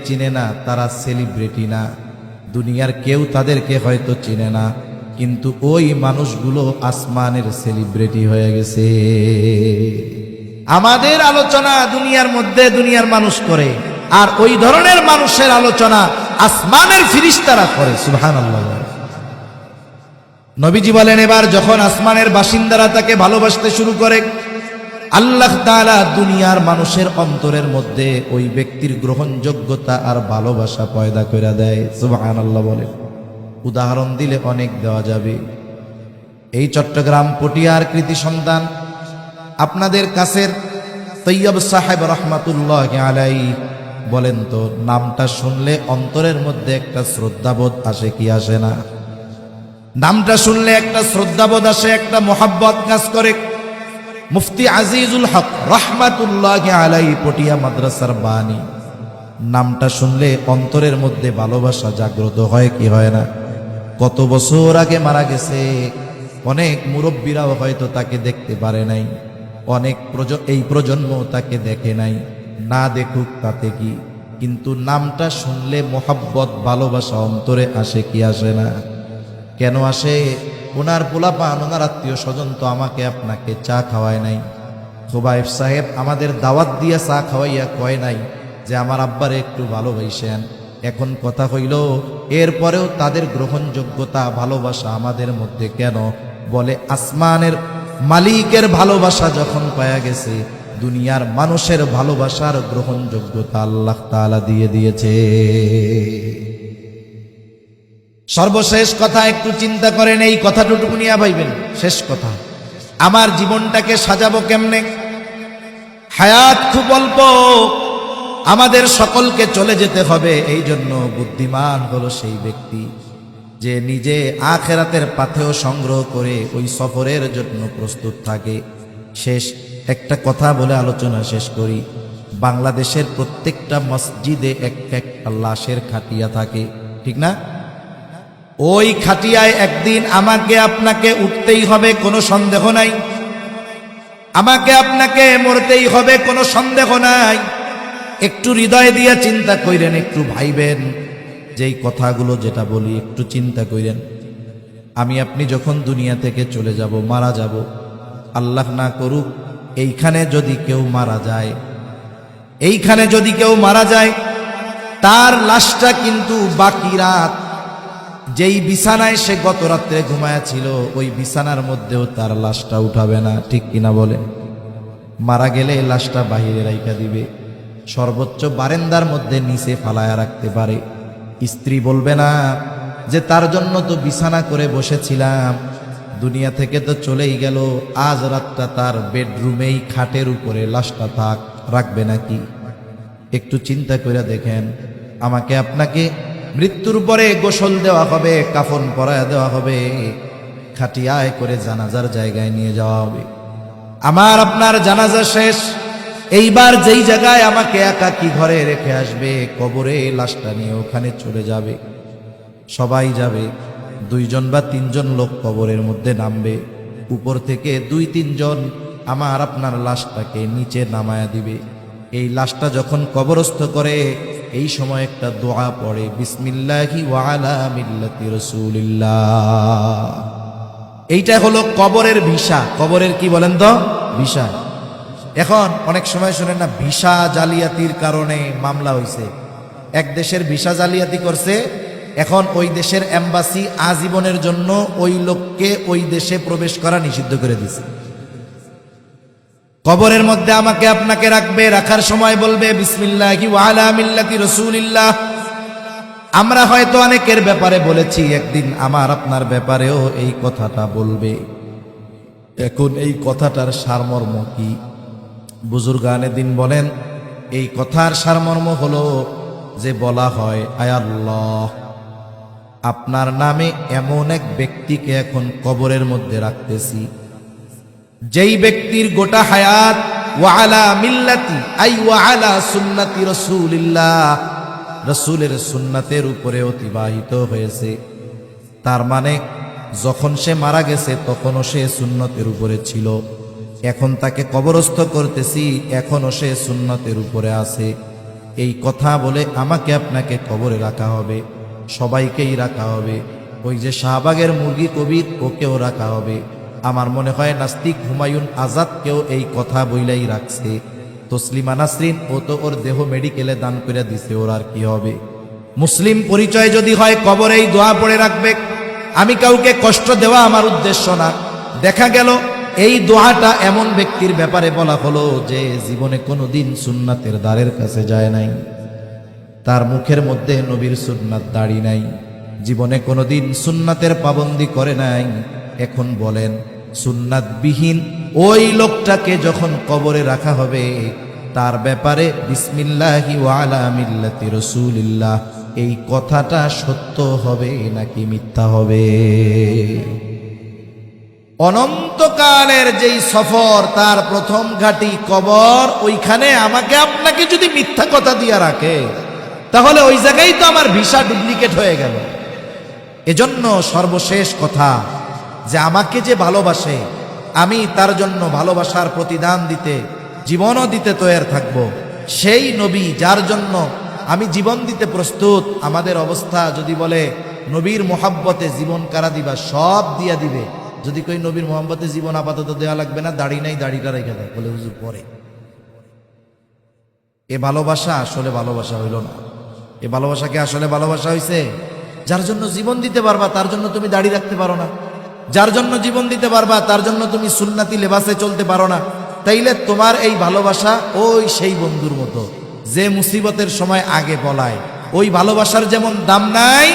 চিনে না, তারা সেলিব্রিটি না, দুনিয়ার কেউ তাদেরকে হয়তো চিনে না, কিন্তু ওই মানুষগুলো আসমানের সেলিব্রিটি হয়ে গেছে। আমাদের আলোচনা দুনিয়ার মধ্যে দুনিয়ার মানুষ করে, আর ওই ধরনের মানুষের আলোচনা আসমানের ফেরেশতারা করে। সুবহানাল্লাহ। নবীজি বলেন, এবার যখন আসমানের বাসিন্দারা তাকে ভালোবাসতে শুরু করে, আল্লাহ তাআলা দুনিয়ার মানুষের অন্তরের মধ্যে ওই ব্যক্তির গ্রহণযোগ্যতা আর ভালোবাসা পয়দা করে দেয়। সুবহানাল্লাহ বলে। উদাহরণ দিলে অনেক দেওয়া যাবে। এই চট্টগ্রাম পটিয়ার কৃতি সন্তান আপনাদের কাছের তৈয়ব সাহেব রহমাতুল্লাহি আলাইহি, বলেন তো, নামটা শুনলে অন্তরের মধ্যে একটা শ্রদ্ধাবোধ আসে কি আসে না? নামটা শুনলে একটা শ্রদ্ধাবোধ আসে, একটা মোহাব্বত কাজ করে। মুফতি আজিজুল হক রহমাতুল্লাহি আলাইহি পটিয়া মাদ্রাসার বানী, নামটা শুনলে অন্তরের মধ্যে ভালোবাসা জাগ্রত হয় কি হয় না? কত বছর আগে মারা গেছে, অনেক মুরব্বীরাও হয়তো তাকে দেখতে পারে নাই, অনেক এই প্রজন্ম তাকে দেখে নাই, না দেখুক তাতে কি, কিন্তু নামটা শুনলে মোহাব্বত ভালোবাসা অন্তরে আসে কি আসে না? কেন আসে? ওনার পোলাপান, ওনার আত্মীয় স্বজন তো আমাকে আপনাকে চা খাওয়ায় নাই, খোবাইব সাহেব আমাদের দাওয়াত দিয়া চা খাওয়াইয়া কয় নাই যে আমার আব্বারে একটু ভালোবাসেন। এখন কথা হইল, এরপরেও তাদের গ্রহণযোগ্যতা ভালোবাসা আমাদের মধ্যে কেন? বলে, আসমানের মালিকের ভালোবাসা যখন পাওয়া গেছে, দুনিয়ার মানুষের ভালোবাসার গ্রহণযোগ্যতা আল্লাহ তাআলা দিয়ে দিয়েছে। সর্বশেষ কথা একটু চিন্তা করেন, এই কথাটুকু নিয়ে ভাইবেন। শেষ কথা, আমার জীবনটাকে সাজাবো কেমনে? হায়াত খুব অল্প, আমাদের সকলকে চলে যেতে হবে। এই জন্য বুদ্ধিমান হলো সেই ব্যক্তি যে নিজে আখেরাতের পাথেয় সংগ্রহ করে ওই সফরের জন্য প্রস্তুত থাকে। শেষ একটা কথা বলে আলোচনা শেষ করি। বাংলাদেশের প্রত্যেকটা মসজিদে একটা লাশের খাটিয়া থাকে, ঠিক না? ওই খাটিয়ায় একদিন আমাকে আপনাকে উঠতেই হবে, কোনো সন্দেহ নাই। আমাকে আপনাকে মরতেই হবে, কোনো সন্দেহ নাই। একটু হৃদয় দিয়ে চিন্তা কইরেন, একটু ভাইবেন, যেই কথাগুলো যেটা বলি একটু চিন্তা কইরেন। আমি আপনি যখন দুনিয়া থেকে চলে যাব, মারা যাব, আল্লাহ না করুক এইখানে যদি কেউ মারা যায়, এইখানে যদি কেউ মারা যায়, তার লাশটা কিন্তু বাকি রাত যেই বিছানায় সে গত রাত্রে ঘুমায়াছিল ওই বিছানার মধ্যেও তার লাশটা উঠাবে না, ঠিক কিনা বলেন? মারা গেলে লাশটা বাহিরে রাইখা দিবে, সর্বোচ্চ বারান্দার মধ্যে নিচে ফালায়া রাখতে পারে। স্ত্রী বলবে না যে তার জন্য তো বিছানা করে বসেছিলাম, দুনিয়া থেকে তো চলেই গেল, আজ রাতটা তার বেডরুমেই খাটের উপরে লাশটা থাক, রাখবে নাকি? একটু চিন্তা করে দেখেন। আমাকে আপনাকে মৃত্যুর পরে গোসল দেওয়া হবে, কাফন পরায়া দেওয়া হবে, খাটিয়ায় করে জানাজার জায়গায় নিয়ে যাওয়া হবে। আমার আপনার জানাজা শেষ, এইবার যেই জায়গায় আমাকে একাকী ঘরে রেখে আসবে, কবরে লাশটা নিয়ে ওখানে চলে যাবে। সবাই যাবে, 2 জন বা 3 জন লোক কবরের মধ্যে নামবে, উপর থেকে 2-3 জন আমার আপনার লাশটাকে নিচে নামায়া দিবে। এই লাশটা যখন কবরস্থ করে এই সময় একটা দোয়া পড়ে, বিসমিল্লাহি ওয়া আলা মিল্লাতি রাসূলিল্লাহ। এইটা হলো কবরের ভিসা। কবরের কি বলেন তো? ভিসা। এখন অনেক সময় শুনেন না, ভিসা জালিয়াতির কারণে মামলা হইছে। এক দেশের ভিসা জালিয়াতি করছে, এখন ওই দেশের এম্বাসি আজীবনের জন্য ওই লোককে ওই দেশে প্রবেশ করা নিষিদ্ধ করে দিছে। কবরের মধ্যে আমাকে আপনাকে রাখবে, রাখার সময় বলবে বিসমিল্লাহি ওয়া আলা মিল্লাতি রাসূলিল্লাহ। আমরা হয়তো অনেকের ব্যাপারে বলেছি, একদিন আমার আপনার ব্যাপারেও এই কথাটা বলবে। এখন এই কথাটার সারমর্ম কি? বুজুর্গানে দিন বলেন, এই কথার সারমর্ম হলো যে বলা হয়, আয় আল্লাহ, আপনার নামে এমন এক ব্যক্তিকে এখন কবরের মধ্যে রাখতেছি, যেই ব্যক্তির গোটা হায়াত ওয়া আলা মিল্লাতি আই ওয়া আলা সুন্নতি রাসূলিল্লাহ, রাসূলের সুন্নাতের উপরে অতিবাহিত হয়েছে। তার মানে যখন সে মারা গেছে তখনও সে সুন্নতের উপরে ছিল, এখন তাকে কবরস্থ করতেছি, এখনো সে সুন্নতের উপরে আছে। এই কথা বলে আমাকে আপনাকে কবরে রাখা হবে, সবাইকেই রাখা হবে। ওই যে শাহবাগের মুরগি কবির, ওকেও রাখা হবে। আমার মনে হয় নাস্তিক হুমায়ুন আজাদকেও এই কথা বইলাই রাখছে। তসলিমা নাসরিন, ও তো ওর দেহ মেডিকেলে দান করে দিছে, ওর আর কি হবে? মুসলিম পরিচয় যদি হয় কবরেই দোয়া পড়ে রাখবে। আমি কাউকে কষ্ট দেওয়া আমার উদ্দেশ্য না। দেখা গেল এই দোয়াটা এমন ব্যক্তির ব্যাপারে বলা হলো যে জীবনে কোনোদিন সুন্নাতের দ্বারের কাছে যায় নাই, তার মুখের মধ্যে নবীর সুন্নাত দাড়ি নাই, জীবনে কোনোদিন সুন্নাতের পাবন্দি করে নাই। এখন বলেন, সুন্নাতবিহীন ওই লোকটাকে যখন কবরে রাখা হবে, তার ব্যাপারে বিসমিল্লাহি ওয়া আলা মিল্লাতি রাসূলিল্লাহ এই কথাটা সত্য হবে নাকি মিথ্যা হবে? অনন্তকালের যেই সফর, তার প্রথম ঘাঁটি কবর, ওইখানে আমাকে আপনাকে যদি মিথ্যা কথা দিয়ে রাখে, তাহলে ওই জায়গায় তো আমার ভিসা ডুপ্লিকেট হয়ে গেল। এজন্য সর্বশেষ কথা, যে আমাকে যে ভালোবাসে, আমি তার জন্য ভালোবাসার প্রতিদান দিতে, জীবনও দিতে তৈরি থাকব। সেই নবী যার জন্য আমি জীবন দিতে প্রস্তুত, আমাদের অবস্থা যদি বলে নবীর মোহাব্বতে জীবন কারা দিবা, সব দিয়া দিবে। যদি কই নবীর মোহাব্বতে জীবন আপাতত দেওয়া লাগবে না, দাড়ি নাই, দাড়িটা রেখে দেয়, বলে হুজুর পরে। এ ভালোবাসা আসলে ভালোবাসা হইল না। এ ভালোবাসাকে আসলে ভালোবাসা হইছে? যার জন্য জীবন দিতে পারবা তার জন্য তুমি দাড়ি রাখতে পারো না, যার জন্য জীবন দিতে পারবা তার জন্য তুমি সুন্নতি লেবাসে চলতে পারো না। তাইলে তোমার এই ভালোবাসা ওই সেই বন্ধুর মতো যে মুসিবতের সময় আগে বলায়। ওই ভালোবাসার যেমন দাম নাই,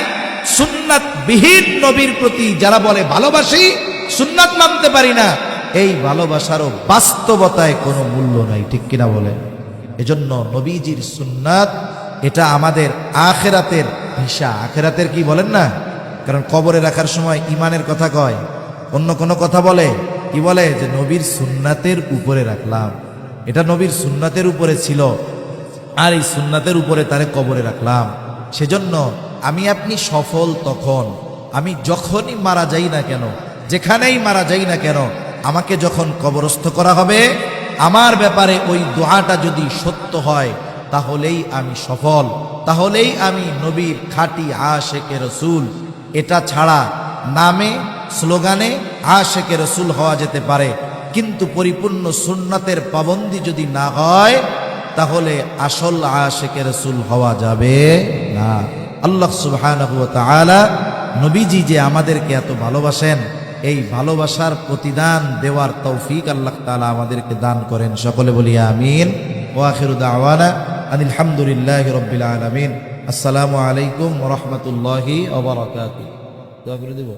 সুন্নাত বিহীন নবীর প্রতি যারা বলে ভালোবাসি, সুন্নাত মানতে পারি না, এই ভালোবাসারও বাস্তবতায় কোনো মূল্য নাই, ঠিক কিনা বলেন? এজন্য নবীজির সুন্নাত এটা আমাদের আখিরাতের ভিসা। আখিরাতের কি বলেন না, কারণ কবরে রাখার সময় ইমানের কথা কয়, অন্য কোনো কথা বলে, কি বলে যে নবীর সুন্নাতের উপরে রাখলাম, এটা নবীর সুন্নাতের উপরে ছিল আর এই সুন্নাতের উপরে তারে কবরে রাখলাম। সেজন্য আমি আপনি সফল তখন, আমি যখনই মারা যাই না কেন, যেখানেই মারা যাই না কেন, আমাকে যখন কবরস্থ করা হবে, আমার ব্যাপারে ওই দোয়াটা যদি সত্য হয় তাহলেই আমি সফল, তাহলেই আমি নবীর খাঁটি আশেকে রসুল। এটা ছাড়া নামে স্লোগানে আশেকে রসুল হওয়া যেতে পারে, কিন্তু পরিপূর্ণ সুন্নাতের পাবন্দি যদি না হয় তাহলে আসল আশেকে রসুল হওয়া যাবে না। আল্লাহ সুবহানাহু ওয়া তাআলা নবীজি যে আমাদেরকে এত ভালোবাসেন, এই ভালোবাসার প্রতিদান দেওয়ার তৌফিক আল্লাহ তাআলা আমাদেরকে দান করেন। সকলে বলি আমিন। ওয়া আখিরু দাওয়ানা আনিল হামদুলিল্লাহি রাব্বিল আলামিন। আসসালামু আলাইকুম ওয়া রাহমাতুল্লাহি ওয়া বারাকাতুহু। দোয়া করে দেব।